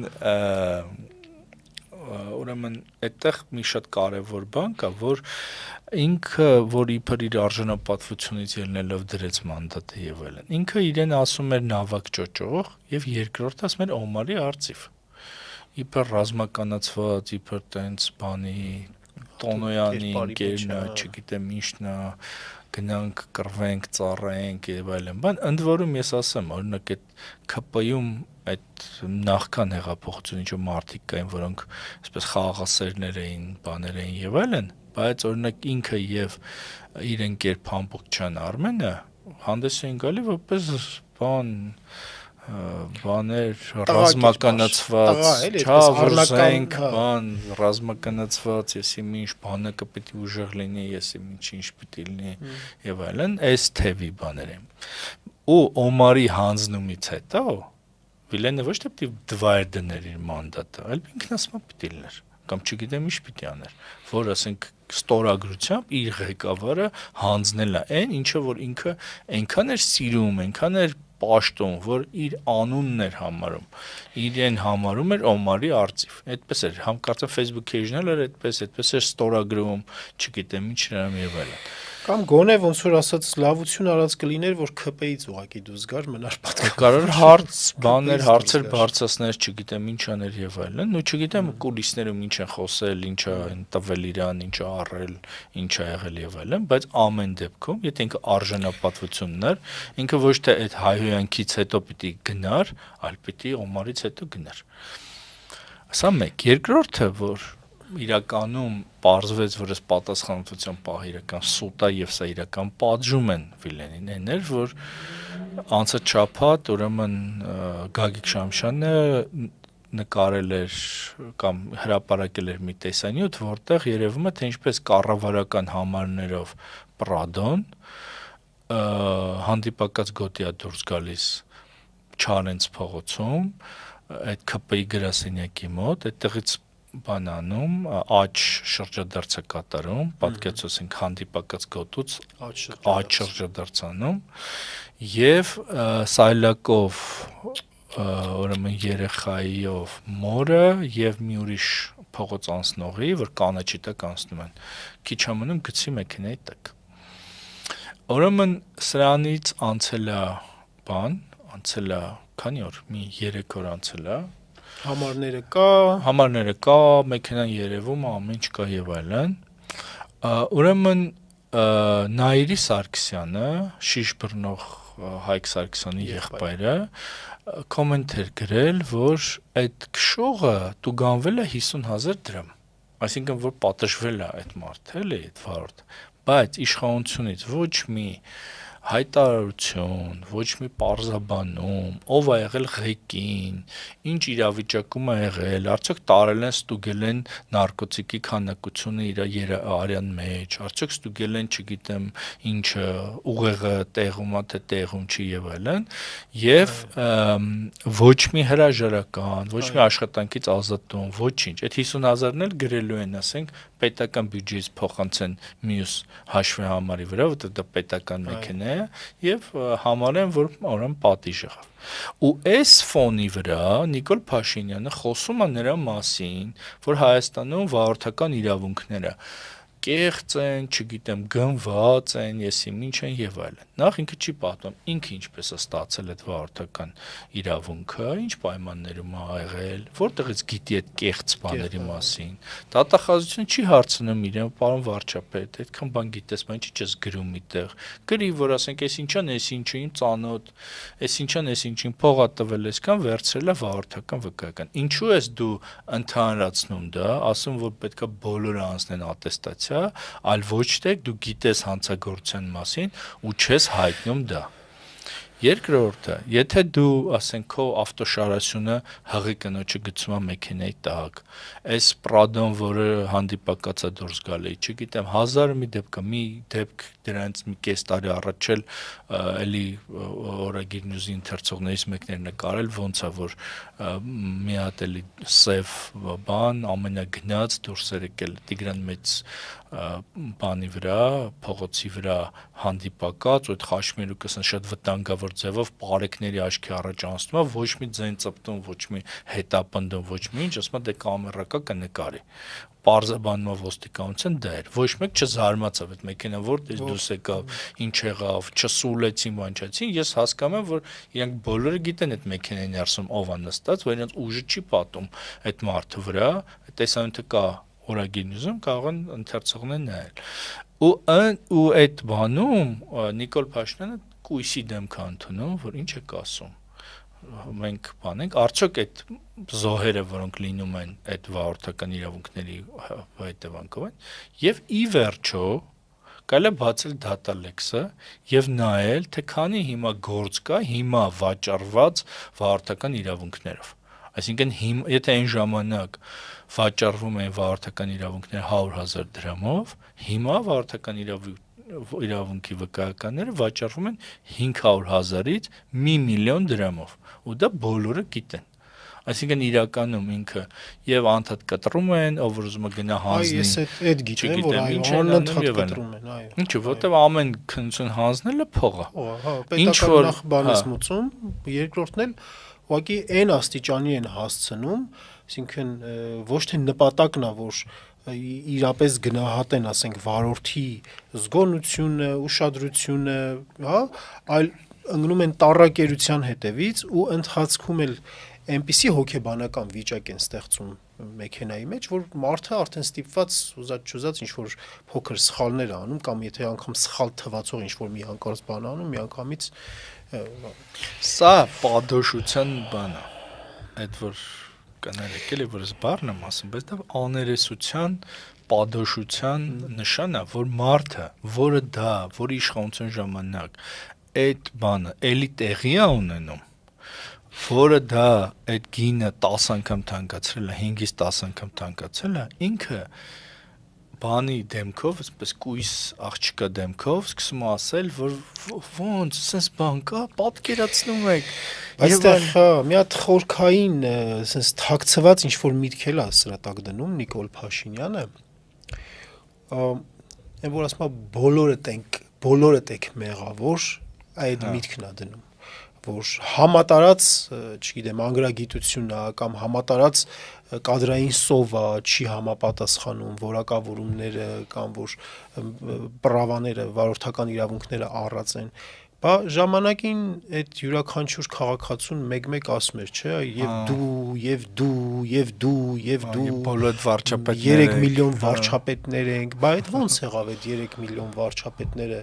ուրեմն այդտեղ մի շատ կարևոր բան կա, որ ինքը, որ իբր իր արժանապատվությունից ելնելով դրեց մանդատը եւ այլն, ինքը իրեն ասում էր նավակ ճոճող եւ երկրորդը ասում էր Օմարի արծիվ։ Իբր ռազմականացված, իբր տենց բանի Տոնոյանի ընկերնա, չգիտեմ ինչնա, գնանք կռվենք, ծառայենք եւ այլն։ Բան ընդ որում ես ասեմ, օրինակ այդ ԿՊ-ում այդ նախքան հեղափոխությունը ինչ մարդիկ կային, որոնք այսպես խաղաղասերներ էին, բաներ էին եւ այլն, բայց օրինակ ինքը եւ իր ընկեր Փամփուկչյան Արմենը հանդես էին գալի որպես բաներ ռազմականացված, չավրզենք, բան ռազմականացված, եսի ինչ բանակը պիտի ուժեղ լինի, եսի ինչ պիտի լինի եւ այլն, այս թևի բաներ են։ Ու Օմարի հանձնումից հետո Վիլենը ոչ թե պիտի դվայր դներ իր մանդատը, այլ ինքնասման պիտի լիներ, կամ չգիտեմ ինչ պիտի աներ, որ ասենք ստորագրությամբ իր ղեկավարը հանձնել է այն, ինչը որ ինքը այնքան էր սիրում, այնքան էր պաշտոն, որ իր անունն էր համարում, իրեն համարում էր Օմարի արծիվ, այդպես էր, համ կարծեմ Facebook page-ն էր այդպես էր ստորագրում, չգիտեմ ինչ նրան եւ այլն։ Կամ գոնե ոնց որ ասած լավություն արած կլիներ, որ ԿՊ-ից ուղակի դուրս գար մնար պատկան։ Կարող հարց, բաներ, հարցեր բարձրացներ, չգիտեմ ինչ աներ եւ այլն, ու չգիտեմ կուլիսներում ինչ են խոսել, ինչ են տվել իրան, ինչ է առել, ինչ է եղել եւ այլն, բայց ամեն դեպքում, եթե ինքը արժանապատվությունն էր, ինքը ոչ թե այդ հայհոյանքից հետո պիտի գնար, այլ պիտի Օմարից հետո գնար։ Սա մեկ, երկրորդը, որ իրականում պարզվեց, որ այս պատասխանատվության պահը իրական սուտ է եւ սա իրական պատժում են Վիլենին, այն էր, որ անցաչափած ուրեմն Գագիկ Շամշյանը նկարել էր կամ հրապարակել էր մի տեսանյութ, որտեղ երևում է, թե ինչպես կառավարական համարներով Պրադոն հանդիպակաց գոտի է դուրս գալիս Չարենց փողոցում, այդ ԿՊ-ի գրասենյակի մոտ, այդտեղից բանանում աջ շրջադարձը կատարում, պատկերացրեք հանդիպակաց գոտուց աջ շրջադարձանում եւ Սայլակով ուրեմն երեխայով մորը եւ մի ուրիշ փողոց անցնողի, որ կանաչի տակ անցնում են, քիչ ամնում գցի մեքենայի տակ։ Ուրեմն սրանից անցել է բան, անցել է քանի օր, մի 3 օր անցել է։ Համարները կա, մեքենան երևում, ամեն ինչ կա եւ այլն։ Ուրեմն Նաիրի Սարգսյանը, շիշ բռնող Հայկ Սարգսյանի եղբայրը, կոմենտ էր գրել, որ այդ քշողը տուգանվել է 50,000 դրամ, այսինքն որ պատժվել է այդ մարդը, էլի այդ վարորդը, բայց իշխանությունից ոչ մի հայտարարություն, ոչ մի պարզաբանում, ով է եղել ղեկին, ինչ իրավիճակում է եղել, արդյոք տարել են, ստուգել են նարկոտիկի քանակությունը իր արյան մեջ, արդյոք ստուգել են, չգիտեմ, ինչը ուղեղը տեղում է, թե տեղում չի եւ այլն, եւ ոչ մի հրաժարական, ոչ մի աշխատանքից ազատում, ոչինչ։ Այդ 50,000-ն էլ գրելու են, ասենք, պետական բյուջեից փոխանցեն մյուս հաշվի համարի վրա, որտեղ դա պետական մեքենա է, եւ համարեն, որ ուրեմն պատիժ եղավ։ Ու այս ֆոնի վրա Նիկոլ Փաշինյանը խոսում է նրա մասին, որ Հայաստանում վարորդական իրավունքները կեղծ են, չգիտեմ, գնված են, եսի ինչ են եւ այլն։ Նախ ինքը չի պատմում, ինքը ինչպես է ստացել այդ վարորդական իրավունքը, ինչ պայմաններում է եղել, որտեղից գիտի այդ կեղծ բաների մասին։ Դատախազությունը չի հարցնում իրեն, պարոն վարչապետ, այդքան բան գիտես, բայց ինչի՞ չես գրում այդտեղ։ Գրի, որ ասենք, այս ինչան, այս ինչին ծանոթ, այս ինչան, այս ինչին փող է տվել, այսքան վերցրել է վարորդական վկայական։ Ինչու ես դու ընդհանրացնում դա, ասում որ պետքա բոլորը անցնեն ատեստացիա, այլ ոչ թե դու գիտես հանցագործության մասին ու չես հայտնում դա։ Երկրորդը, եթե դու, ասենք, քո ավտոշարասյունը հղի կնոջը գցում է մեքենայի տակ, այս Պրադոն, որը հանդիպակաց է դուրս գալի, չգիտեմ, 1000 մի դեպք կա, մի դեպք դրանից մի կես տարի առաջ էլ էլի օրագիր նյուզի ընթերցողներից մեկն էր նկարել, ոնց է որ մի հատ էլի սև բան ամենագնաց դուրս էր եկել Տիգրան Մեծ բանի վրա, փողոցի վրա հանդիպակաց, ու այդ խաչմերուկը շատ վտանգավոր ձևով պարեկների աչքի առաջ անցնում է, ոչ մի ձայն ծպտում, ոչ մի հետապնդում, ոչ մի ինչ, ասում է դե կամերա կա կնկարի։ Պարզաբանումով ոստիկանության դա էր։ Ոչ մեկ չզարմացավ այդ մեքենան, որ դուրս եկավ, ինչ եղավ, չսուլեցին, բանջացին։ Ես հասկանում եմ, որ իրենք բոլորը գիտեն այդ մեքենայի ներսում ով է նստած, որ իրենց ուժը չի պատում այդ մարդու վրա, այդ տեսանյութը կա օրագիրնյուզում, կարող են ընթերցողներն նայել։ Ու այդ բանում Նիկոլ Փաշինյանը կույսի դեմք է ընդունում, որ ինչ եք ասում։ Մենք բանենք, արդյոք այդ զոհերը, որոնք լինում են այդ վարորդական իրավունքների հետևանքով են, եւ ի վերջո կարելի է բացել դատալեքսը եւ նայել, թե քանի հիմա գործ կա հիմա վաճառված վարորդական իրավունքներով։ Այսինքն եթե այն ժամանակ վաճառվում են վարորդական իրավունքները 100,000 դրամով, հիմա վարորդական իրավունքի վկայականները վաճառվում են 500,000-ից 1 միլիոն դրամով, ու դա բոլորը գիտեն։ Այսինքն իրականում ինքը եւ անդադ կտրում են, ով ուզում է գնա հանձնի։ Ես այդ գիտեմ, որ անդադ կտրում են, այո։ Ինչու, որտեւ ամեն քննություն հանձնելը փող է։ Հա, պետական նախ բանից մուծում, երկրորդն էլ ուղղակի այն աստիճանի են հասցնում, այսինքն ոչ թե նպատակն է, որ իրապես գնահատեն, ասենք, վարորդի զգոնությունը, ուշադրությունը, հա, այլ ընկնում են տառակերության հետևից ու ընթացքում էլ այնպիսի հոգեբանական վիճակ են ստեղծում մեքենայի մեջ, որ մարդը արդեն ստիպված ուզած ինչ որ փոքր սխալներ անում կամ եթե անգամ սխալ թվացող ինչ որ մի հանկարծ բան անում, միանգամից սա պատոշության բան է։ Այդ որ կներեք էլի որ ես բառն եմ ասում, բայց դա աներեսության, պատոշության նշան է, որ մարդը, որը դա, որ իշխանության ժամանակ այդ բանը էլի տեղի է ունենում, որը դա այդ գինը 10 անգամ թանկացրել է, 5-ից 10 անգամ թանկացրել է, ինքը բանի դեմքով, այսպես կույս աղջկա դեմքով սկսում է ասել, որ ոնց, sense բան կա, պատկերացնում եք։ Բայց այդտեղ մի հատ խորքային, sense թաքցված ինչ որ միտք էլ է սրա տակ դնում Նիկոլ Փաշինյանը։ Այն որ ասում է բոլորդ եք մեղավոր, այդ միտքն է դնում, որ համատարած, չգիտեմ, անգրագիտությունն է կամ համատարած կադրային սովա չի համապատասխանում որակավորումները կամ որ պրավաները, վարորդական իրավունքները առած են, բա ժամանակին այդ յուրաքանչյուր քաղաքացուն մեկ-մեկ ասում էր, չէ, եւ դու բոլոր վարչապետները 3 միլիոն վարչապետներ ենք, բա այդ ոնց եղավ այդ 3 միլիոն վարչապետները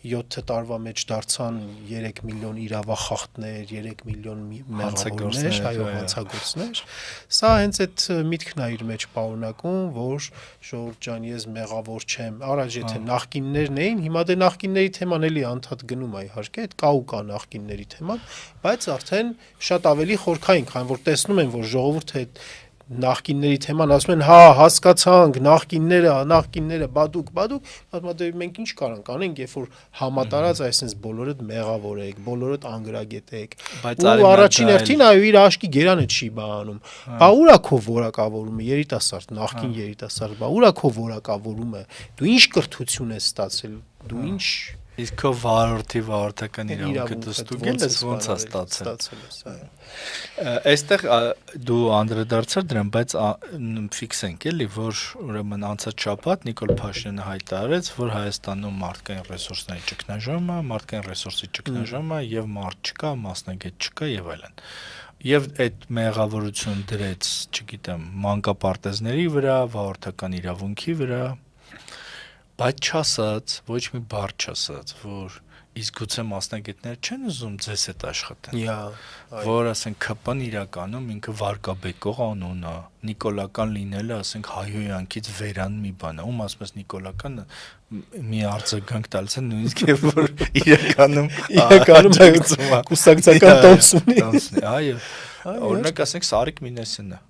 7 տարվա մեջ դարձան 3 միլիոն իրավախախտներ, 3 միլիոն մեղավորներ, այո, հանցագործներ։ Սա հենց այդ միտքն է իր մեջ պարունակում, որ Ժողովուրդ ջան, ես մեղավոր չեմ։ Առաջ եթե նախկիններն էին, հիմա դե նախկինների թեման էլի անդադ գնում է, իհարկե, այդ կա նախկինների թեման, բայց արդեն շատ ավելի խորքային, քանի որ տեսնում են, որ ժողովուրդը այդ նախկինների թեման ասում են, հա, հասկացանք, նախկինները բադուկ, դե մենք ինչ կարանք անենք, երբ որ համատարած այսպես բոլորդ մեղավոր եք, բոլորդ անգրագետ եք, ու առաջին հերթին այո իր աշկի գերանը չի բանում, բա ուրա քո որակավորումը, երիտասարդ, նախկին երիտասարդ, բա ուրա քո որակավորումը, դու ինչ կրթություն ես ստացել, դու ինչ իսկ քո վարորդական իրավունքը դստուգել ես ոնց է ստացել։ Այստեղ դու անդրադարձար դրան, բայց ֆիքսենք էլի, որ ուրեմն անցած շաբաթ Նիկոլ Փաշինյանը հայտարարեց, որ Հայաստանում մարդկային ռեսուրսների ճգնաժամ է, մարդկային ռեսուրսի ճգնաժամ է եւ մարդ չկա, մասնագետ չկա եւ այլն։ Եվ այդ մեղավորություն դրեց, չգիտեմ, մանկապարտեզների վրա, վարորդական իրավունքի վրա, բայց չասած, ոչ մի բառ չասած, որ իսկ գուցե մասնագետներ չեն ուզում ձեզ հետ աշխատեն, որ ասենք ԿՊ-ն իրականում ինքը վարկաբեկող անուն է, նիկոլական լինելը, ասենք հայհոյանքից վերան մի բան է, ում ասում ես նիկոլականը մի արձագանք տալիս են նույնիսկ եւ որ իրականում կուսակցական տոմս ունի։ Այո, օրինակ ասենք Սարիկ Մինասյանն է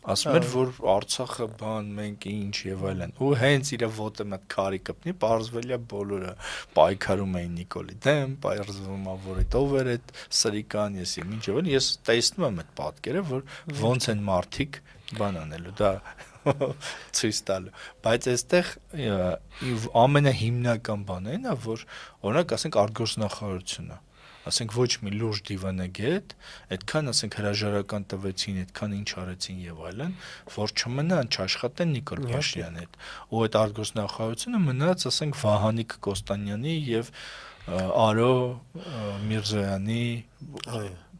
ասում էր, որ Արցախը բան, մենք ինչ եւ այլն։ Ու հենց իր ոտը մտ քարի կպնի, պարզվել է բոլորը պայքարում էին Նիկոլի դեմ, պարզվում է, որ այդ ով էր այդ սրիկան, ես իմ ինչ եւ այլն։ Ես տեսնում եմ այդ պատկերը, որ ոնց են մարդիկ բան անելու, դա ցույց տալու, բայց այստեղ ամենահիմնական բանն է, որ օրինակ ասենք արտգործնախարարությունը, ասենք ոչ մի լուրջ դիվանագետ, այդքան ասենք հրաժարական տվեցին, այդքան ինչ արեցին եւ այլն, որ չմնան չաշխատեն Նիկոլ Փաշինյանի հետ, ու այդ արտգործնախարարությունը մնաց ասենք Վահանիկ Կոստանյանի եւ Արո Միրզոյանի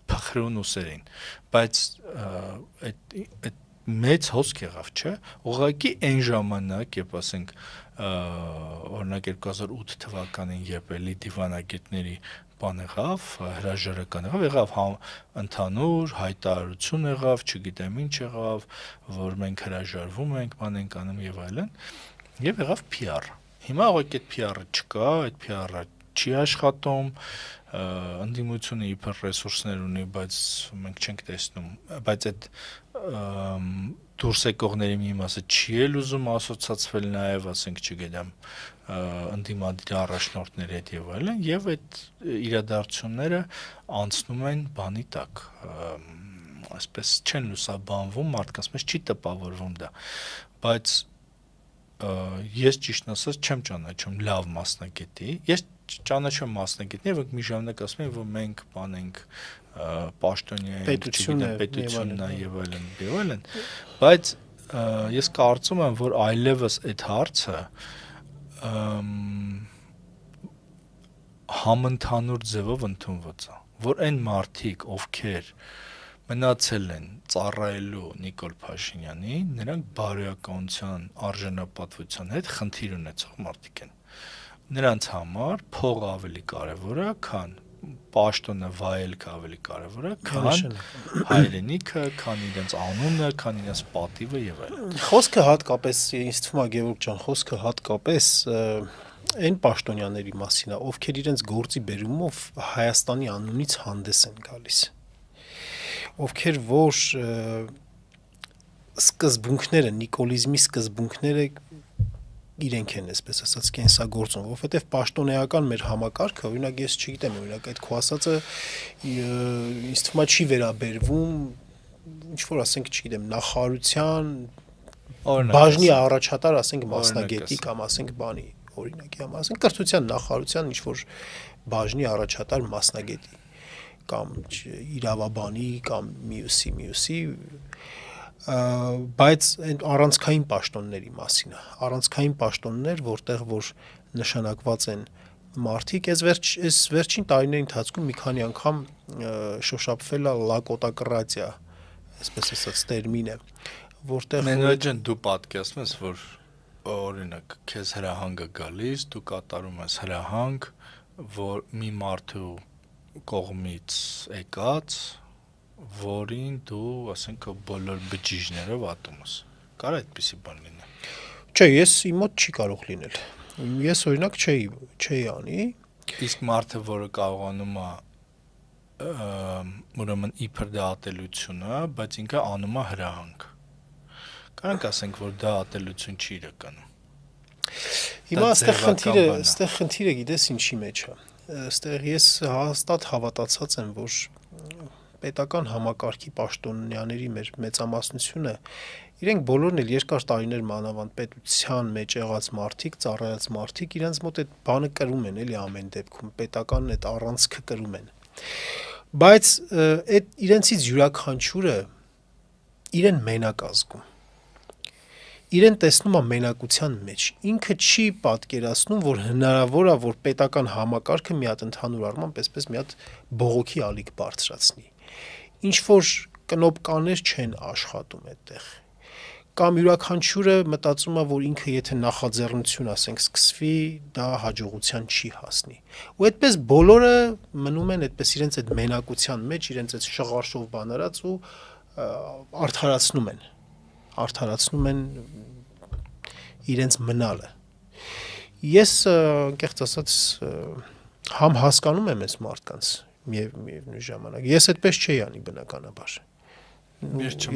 փխրուն ուսերին, բայց այդ մեծ հոսք եղավ, չէ՞, ուղղակի այն ժամանակ, երբ ասենք օրինակ 2008 թվականին երբ էլի դիվանագետների բան եղավ, հրաժարական եղավ ընդհանուր հայտարարություն եղավ, չգիտեմ ինչ եղավ, որ մենք հրաժարվում ենք, բան ենք անում եւ այլն, եւ եղավ PR։ Հիմա ուղղակի այդ PR-ը չկա, այդ PR-ը չի աշխատում, ընդդիմությունը իբր ռեսուրսներ ունի, բայց մենք չենք տեսնում, բայց այդ դուրս եկողների մի մասը չի էլ ուզում ասոցացվել նաև, ասենք, չգիտեմ, ընդդիմադիր առաջնորդների հետ եւ այլն, եւ այդ իրադարձությունները անցնում են բանի տակ, այսպես չեն լուսաբանվում, մարդկանց մեջ չի տպավորվում դա, բայց ես ճիշտ ասած չեմ ճանաչում լավ մասնագետի, ես ճանաչում մասնագետներ, որ մի ժամանակ ասում են, որ մենք բան ենք պաշտոնյա ենք, պետությունն է եւ այլն, բայց ես կարծում եմ, որ այլևս այդ հարցը համընդհանուր ձևով ընդունված է, որ այն մարդիկ, ովքեր մնացել են ծառայելու Նիկոլ Փաշինյանի, նրանք բարոյականության արժանապատվության հետ խնդիր ունեցող մարդիկ են։ Նրանց համար փողը ավելի կարևոր է, քան պաշտոնը վայելքը ավելի կարևոր է, քան հայրենիքը, քան իրենց անունը, քան իրենց պատիվը եւ այլն։ Խոսքը հատկապես, ինձ թվում է Գևորգ ջան, խոսքը հատկապես այն պաշտոնյաների մասին է, ովքեր իրենց գործի բերումով Հայաստանի անունից հանդես են գալիս, ովքեր որ սկզբունքները, նիկոլիզմի սկզբունքները իրենք են, այսպես ասած, կենսագործում, որովհետև պաշտոնեական մեր համակարգը, օրինակ ես չգիտեմ, օրինակ այդ քո ասածը ինձ թվում է չի վերաբերվում, ինչ որ ասենք, չգիտեմ, նախարարության բաժնի առաջատար, ասենք, մասնագետի կամ ասենք բանի, օրինակի համար, ասենք կրթության նախարարության ինչ որ բաժնի առաջատար մասնագետի կամ իրավաբանի կամ մյուսի բայց առանցքային պաշտոնների մասին է, առանցքային պաշտոններ, որտեղ որ նշանակված են մարդիկ, այս վերջին տարիների ընթացքում մի քանի անգամ շոշափվել է լակոտակրատիա, այսպես ասած տերմինը, որտեղ մենեջեն դու պատկերացնում ես, որ օրինակ քեզ հրահանգը գալիս, դու կատարում ես հրահանգ, որ մի մարդու կողմից եկած որին դու, ասենք, բոլոր բջիջներով ատում ես։ Կարա այդպիսի բան լինի։ Չէ, ես իմ մոտ չի կարող լինել։ Ես օրինակ չէի անի։ Իսկ մարդը, որը կարողանում է ուրեմն իբր դա ատելությունը, բայց ինքը անում է հրահանգ։ Կարանք ասենք, որ դա ատելություն չի իրականում։ Հիմա այստեղ խնդիրը գիտես ինչի մեջ է։ Այստեղ ես հաստատ հավատացած եմ, որ պետական համակարգի պաշտոնյաների մեր մեծամասնությունը իրենք բոլորն էլ երկար տարիներ մանավանդ պետության մեջ եղած մարդիկ, ծառայած մարդիկ իրենց մոտ այդ բանը կրում են էլի ամեն դեպքում, պետական այդ առանցքը կրում են։ Բայց այդ իրենցից յուրաքանչյուրը իրեն մենակ ազգում։ Իրեն տեսնում է մենակության մեջ։ Ինքը չի պատկերացնում, որ հնարավոր է, որ պետական համակարգը մի հատ ընդհանուր առմամբ այսպես մի հատ բողոքի ալիք բարձրացնի։ Ինչ որ կնոպկաներ չեն աշխատում այդտեղ։ Կամ յուրաքանչյուրը մտածում է, որ ինքը եթե նախաձեռնություն, ասենք, սկսվի, դա հաջողության չի հասնի։ Ու այդպես բոլորը մնում են այդպես իրենց այդ մենակության մեջ, իրենց այդ շղարշով բանարած ու արդարացնում են իրենց մնալը։ Ես անկեղծ ասած համ հասկանում եմ այս մարդկանց միևնույն ժամանակ։ Ես այդպես չէի անի բնականաբար։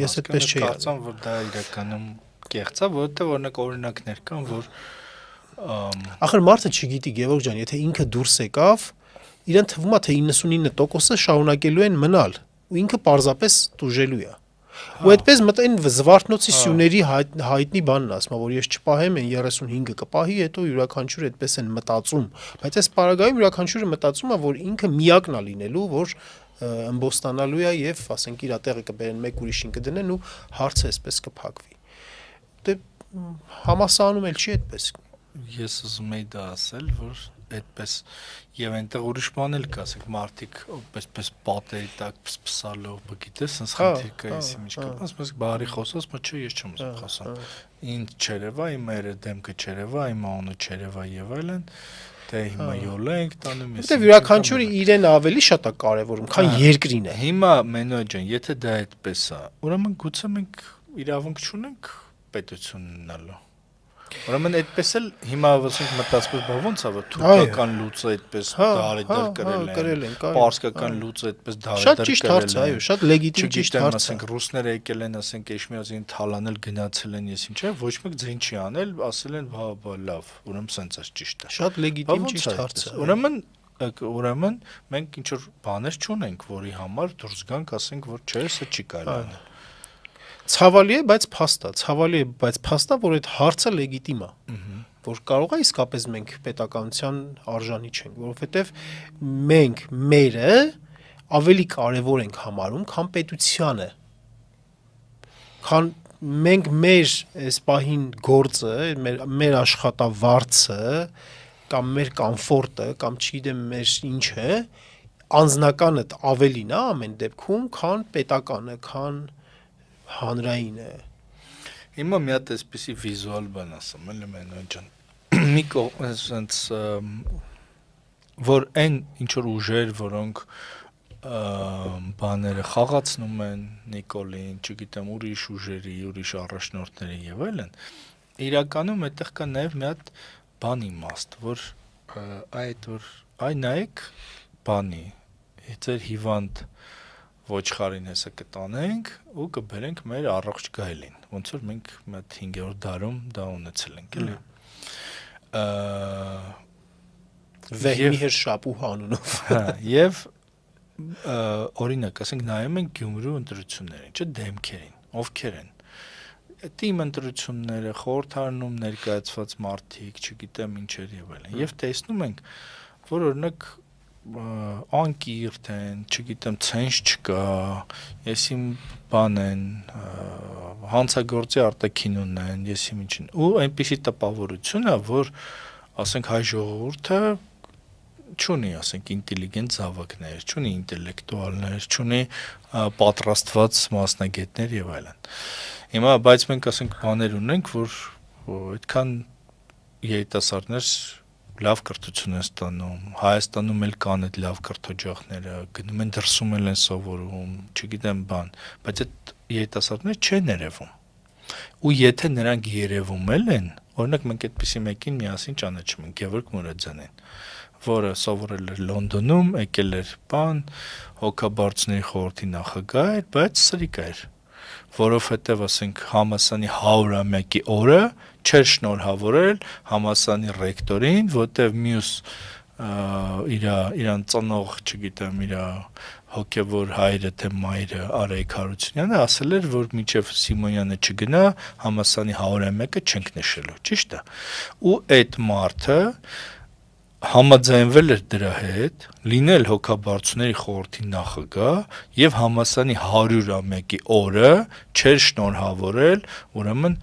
Ես այդպես չէի կարծում, որ դա իրականում կեղծ է, որովհետև օրինակներ կան, որ ախր մարդը չգիտի, Գևորգ ջան, եթե ինքը դուրս եկավ, իրեն թվում է թե 99%-ը շարունակելու են մնալ, ու ինքը պարզապես տուժելու է։ Ու այդպես մտային զվարթնոցի սյուների հայտնի բանն ասում, որ ես չպահեմ, են 35-ը կպահի, հետո յուրաքանչյուրը այդպես են մտածում, բայց այս պարագայում յուրաքանչյուրը մտածում է, որ ինքը միակն է լինելու, որ ըմբոստանալու է եւ ասենք իր տեղը կբերեն մեկ ուրիշին կդնեն ու հարցը այսպես կփակվի։ Դե համասանում էլ չի այդպես։ Ես ուզում եի դա ասել, որ այդպես եւ այնտեղ ուրիշ բան էլ կա, ասենք մարդիկ այսպես պատերի տակ փսփսալով, գիտես, sense խնդիր կա էսի մեջ կա, ասես բարի խոսած, բայց չէ, ես չեմ ուզում խոսամ։ Ինձ չերևա, իմ մերը դեմքը չերևա, իմ անունը չերևա եւ այլն, դե հիմա յոլենք տանում ես։ Որտեւ յուրաքանչյուրը իրեն ավելի շատ է կարևորում, քան երկրին է։ Հիմա Մենո ջան, եթե դա այդպես է, ուրեմն գուցե մենք իրավունք չունենք պետություն ունենալու։ Ուրեմն այդպես էլ հիմա ասենք մտածում բա ոնց է որ թուրքական լուծը այդպես դարի կրել են, պարսկական լուծը այդպես դարի շատ ճիշտ հարց է, այո, շատ լեգիտիմ ճիշտ հարց է։ Ասենք ռուսները եկել են, ասենք Էշմիածին թալանել գնացել են, ես ինչ է, ոչ մեկ ձին չի անել, ասել են բա լավ, ուրեմն սենց է ճիշտ է։ Շատ լեգիտիմ ճիշտ հարց է։ Ուրեմն մենք ինչ որ բաներ չունենք, որի համար դուրս գանք, ասենք որ չէ, սա չի կարելի անել։ Ցավալի է, բայց փաստ է, որ այդ հարցը լեգիտիմ է, որ կարող է իսկապես մենք պետականության արժանի չենք, որովհետև մենք մերը ավելի կարևոր ենք համարում, քան պետությանը, քան մենք մեր այս պահին գործը, մեր աշխատավարձը, կամ մեր կոմֆորտը, կամ չգիտեմ մեր ինչը, անձնականը ավելին է ամեն դեպքում, քան պետականը, քան հանրայինը։ Հիմա մի հատ այսպեսի վիզուալ բան ասեմ, էլի Մենո ջան։ Մի կողմից որ այն ինչ որ ուժեր, որոնք բաները խաղացնում են Նիկոլին, չգիտեմ, ուրիշ ուժերի, ուրիշ առաջնորդների եւ այլն, իրականում այդտեղ կա նաեւ մի հատ բան իմաստ, որ այ նայեք բանի, ձեր հիվանդ ոչխարին հեսա կտանենք ու կբերենք մեր առողջ գայլին, ոնց որ մենք մի հատ 5-րդ դարում դա ունեցել ենք, էլի։ Վեհմիհր Շապուհ անունով։ Հա, եւ օրինակ, ասենք նայում ենք Գյումրու ընտրություններին, չէ՞ դեմքերին, ովքեր են։ Թիմ ընտրությունները, խորհրդարանում ներկայացված մարդիկ, չգիտեմ ինչեր եւ այլն։ Եվ տեսնում ենք, որ օրինակ անկիրթ են, չգիտեմ, ցենզ չկա, եսիմ բան են, հանցագործի արտաքին ունեն, եսիմ ինչին։ Ու այնպիսի տպավորություն է, որ ասենք հայ ժողովուրդը չունի, ասենք ինտելիգենտ զավակներ, չունի ինտելեկտուալներ, չունի պատրաստված մասնագետներ եւ այլն։ Հիմա բայց մենք ասենք բաներ ունենք, որ այդքան երիտասարդներ լավ կրթություն են ստանում, Հայաստանում էլ կան այդ լավ կրթօջախները, գնում են դրսում են սովորում, չգիտեմ բան, բայց այդ երիտասարդները չեն երևում։ Ու եթե նրանք երևում են, օրինակ մենք այդպիսի մեկին միասին ճանաչում ենք, Գևորգ Մուրադյանին, որը սովորել էր Լոնդոնում, եկել էր բան, հոգաբարձուների խորհրդի նախագահ էր, բայց սրիկ էր, որովհետև ասենք համասանի 100-ամյակի օրը չէր շնորհավորել համասանի ռեկտորին, որտեվ մյուս իրան ծնող, չգիտեմ, իր հոգևոր հայրը թե մայրը Արայիկ Հարությունյանը ասել էր, որ մինչև Սիմոնյանը չգնա, համասանի 100-ամյակը չենք նշելու, ճիշտ է։ Ու այդ մարդը համաձայնվել էր դրա հետ, լինել հոգաբարձուների խորհրդի նախագահ եւ համասանի 100-ամյակի օրը չէր շնորհավորել, ուրեմն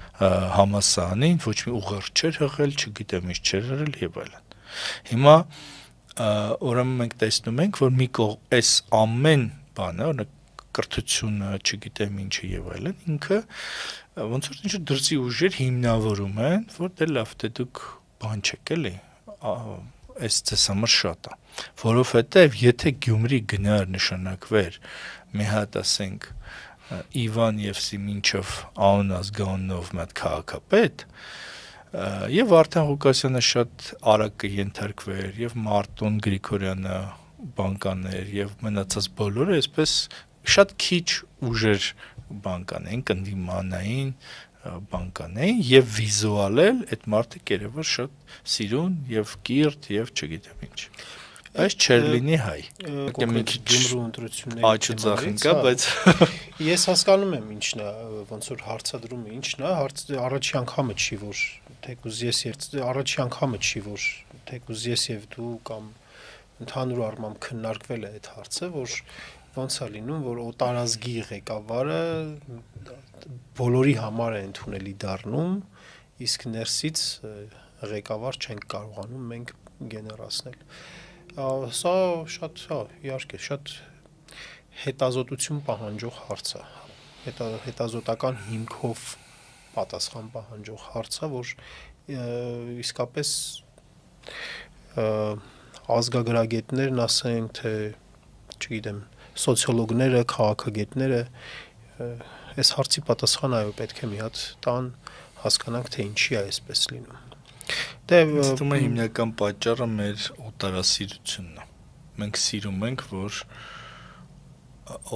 համասանին ոչ մի ուղղեր չէր հղել, չգիտեմ ինչ չէր արել եւ այլն։ Հիմա ուրեմն մենք տեսնում ենք, որ մի կողմ այս ամեն բանը, օրինակ կրթությունը, չգիտեմ ինչը եւ այլն, ինքը ոնց որ ինչ դրսի ուժեր հիմնավորում են, որ դե լավ, դե դուք բան չեք էլի, այս ձեզ համար շատ է, որովհետև եթե Գյումրի գնար նշանակվեր մի հատ ասենք Իվան Եվսիմինչով անուն ազգանունով մի հատ քաղաքապետ, եւ Վարդան Ղուկասյանը շատ արագ կենթարկվեր, եւ Մարտոն Գրիգորյանը բանկաներ, եւ մնացած բոլորը այսպես շատ քիչ ուժեր բանկանային, կնդիմանային բանկանային եւ վիզուալ էլ այդ մարդը երևար շատ սիրուն եւ կիրթ եւ չգիտեմ ինչ։ Բայց չեր լինի հայ։ Մի քիչ Գյումրու ընտրությունների աճուծախ ինկա, բայց ես հասկանում եմ ինչն է, ոնց որ հարցադրումը ինչն է, առաջի անգամը չի, որ թեկուզ ես եւ դու կամ ընդհանուր առմամբ քննարկվել է այդ հարցը, որ ոնց է լինում, որ օտարազգի ղեկավարը բոլորի համար է ընդունելի դառնում, իսկ ներսից ղեկավար չենք կարողանում մենք գեներացնել։ Սա շատ, իհարկե, շատ հետազոտություն պահանջող հարց է, հետազոտական հիմքով պատասխան պահանջող հարց է, որ իսկապես ազգագրագետներն ասեն, թե, չգիտեմ, սոցիոլոգները, քաղաքագետները այս հարցի պատասխանը այո պետք է մի հատ տան, հասկանանք, թե ինչի է այսպես լինում։ Ստում է հիմնական պատճառը մեր օտարասիրությունն է։ Մենք սիրում ենք, որ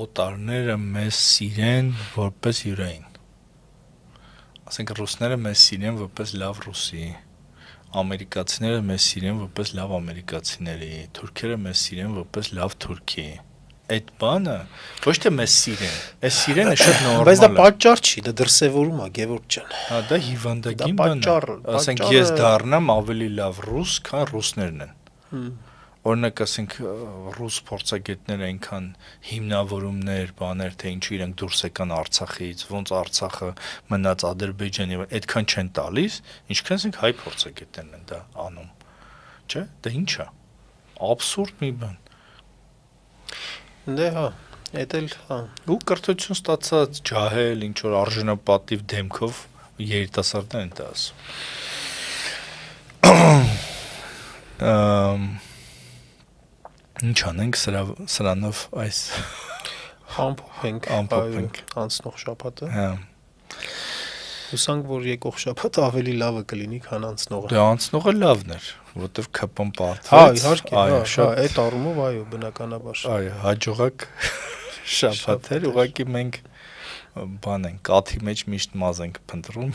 օտարները մեզ սիրեն որպես յուրային։ Ասենք ռուսները մեզ սիրեն որպես լավ ռուսի, ամերիկացիները մեզ սիրեն որպես լավ ամերիկացիների, թուրքերը մեզ սիրեն որպես լավ թուրքի։ Այդ բանը ոչ թե մեզ սիրեն, այս սիրենը շատ նորմալ է։ Բայց դա պատճառ չի, դա դրսևորում է, Գևորգ ջան։ Հա, դա հիվանդագին բան է։ Ասենք ես դառնամ ավելի լավ ռուս, քան ռուսներն են։ Օրինակ ասենք ռուս փորձագետները այնքան հիմնավորումներ, բաներ, թե ինչու իրենք դուրս եկան Արցախից, ոնց Արցախը մնաց Ադրբեջանի, այդքան չեն տալիս, ինչքան ասենք հայ փորձագետներն են դա անում։ Չէ՞, դա ի՞նչ է։ Աբսուրդ մի բան։ Դե հա, էդ էլ հա։ Ու կրթություն ստացած ջահել, ինչ որ արժանապատիվ դեմքով երիտասարդներ են դա ասում։ Ինչ անենք սրանով այս ամփոփենք անցնող շաբաթը։ Հա։ Հուսանք, որ եկող շաբաթը ավելի լավը կլինի, քան անցնողը։ Դե անցնողը լավն էր, որովհետև ԿՊ-ն պարտվեց։ Հա, իհարկե, հա, այդ առումով այո, բնականաբար։ Այո, հաջողակ շաբաթ էր, ուղղակի մենք բան ենք, կաթի մեջ միշտ մազ ենք փնտրում։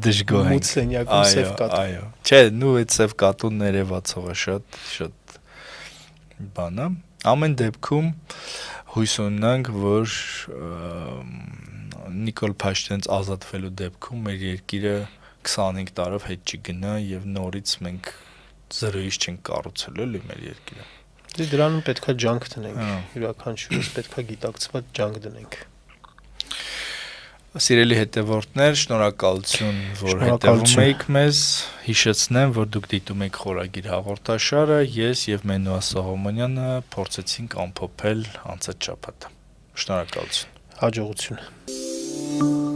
Դժգոհ ենք։ Մութ սենյակում սև կատու։ Այո։ Չէ, նու այդ սև կատուն ներևացողը շատ բան է։ Ամեն դեպքում հույս ունենք, որ Նիկոլ Փաշինյանից ազատվելու դեպքում մեր երկիրը 25 տարով հետ չգնա եւ նորից մենք զրոյից չենք կառուցելու էլի մեր երկիրը։ Դե դրանում պետքա ջանք դնենք, յուրաքանչյուրս պետքա գիտակցված ջանք դնենք։ Սիրելի հետևորդներ, շնորհակալություն, որ հետևում եք մեզ, հիշեցնեմ, որ դուք դիտում եք Խորագիր հաղորդաշարը, ես եւ Մենուա Սողոմոնյանը փորձեցինք ամփոփել անցած շաբաթը։ Շնորհակալություն։ Հաջողություն։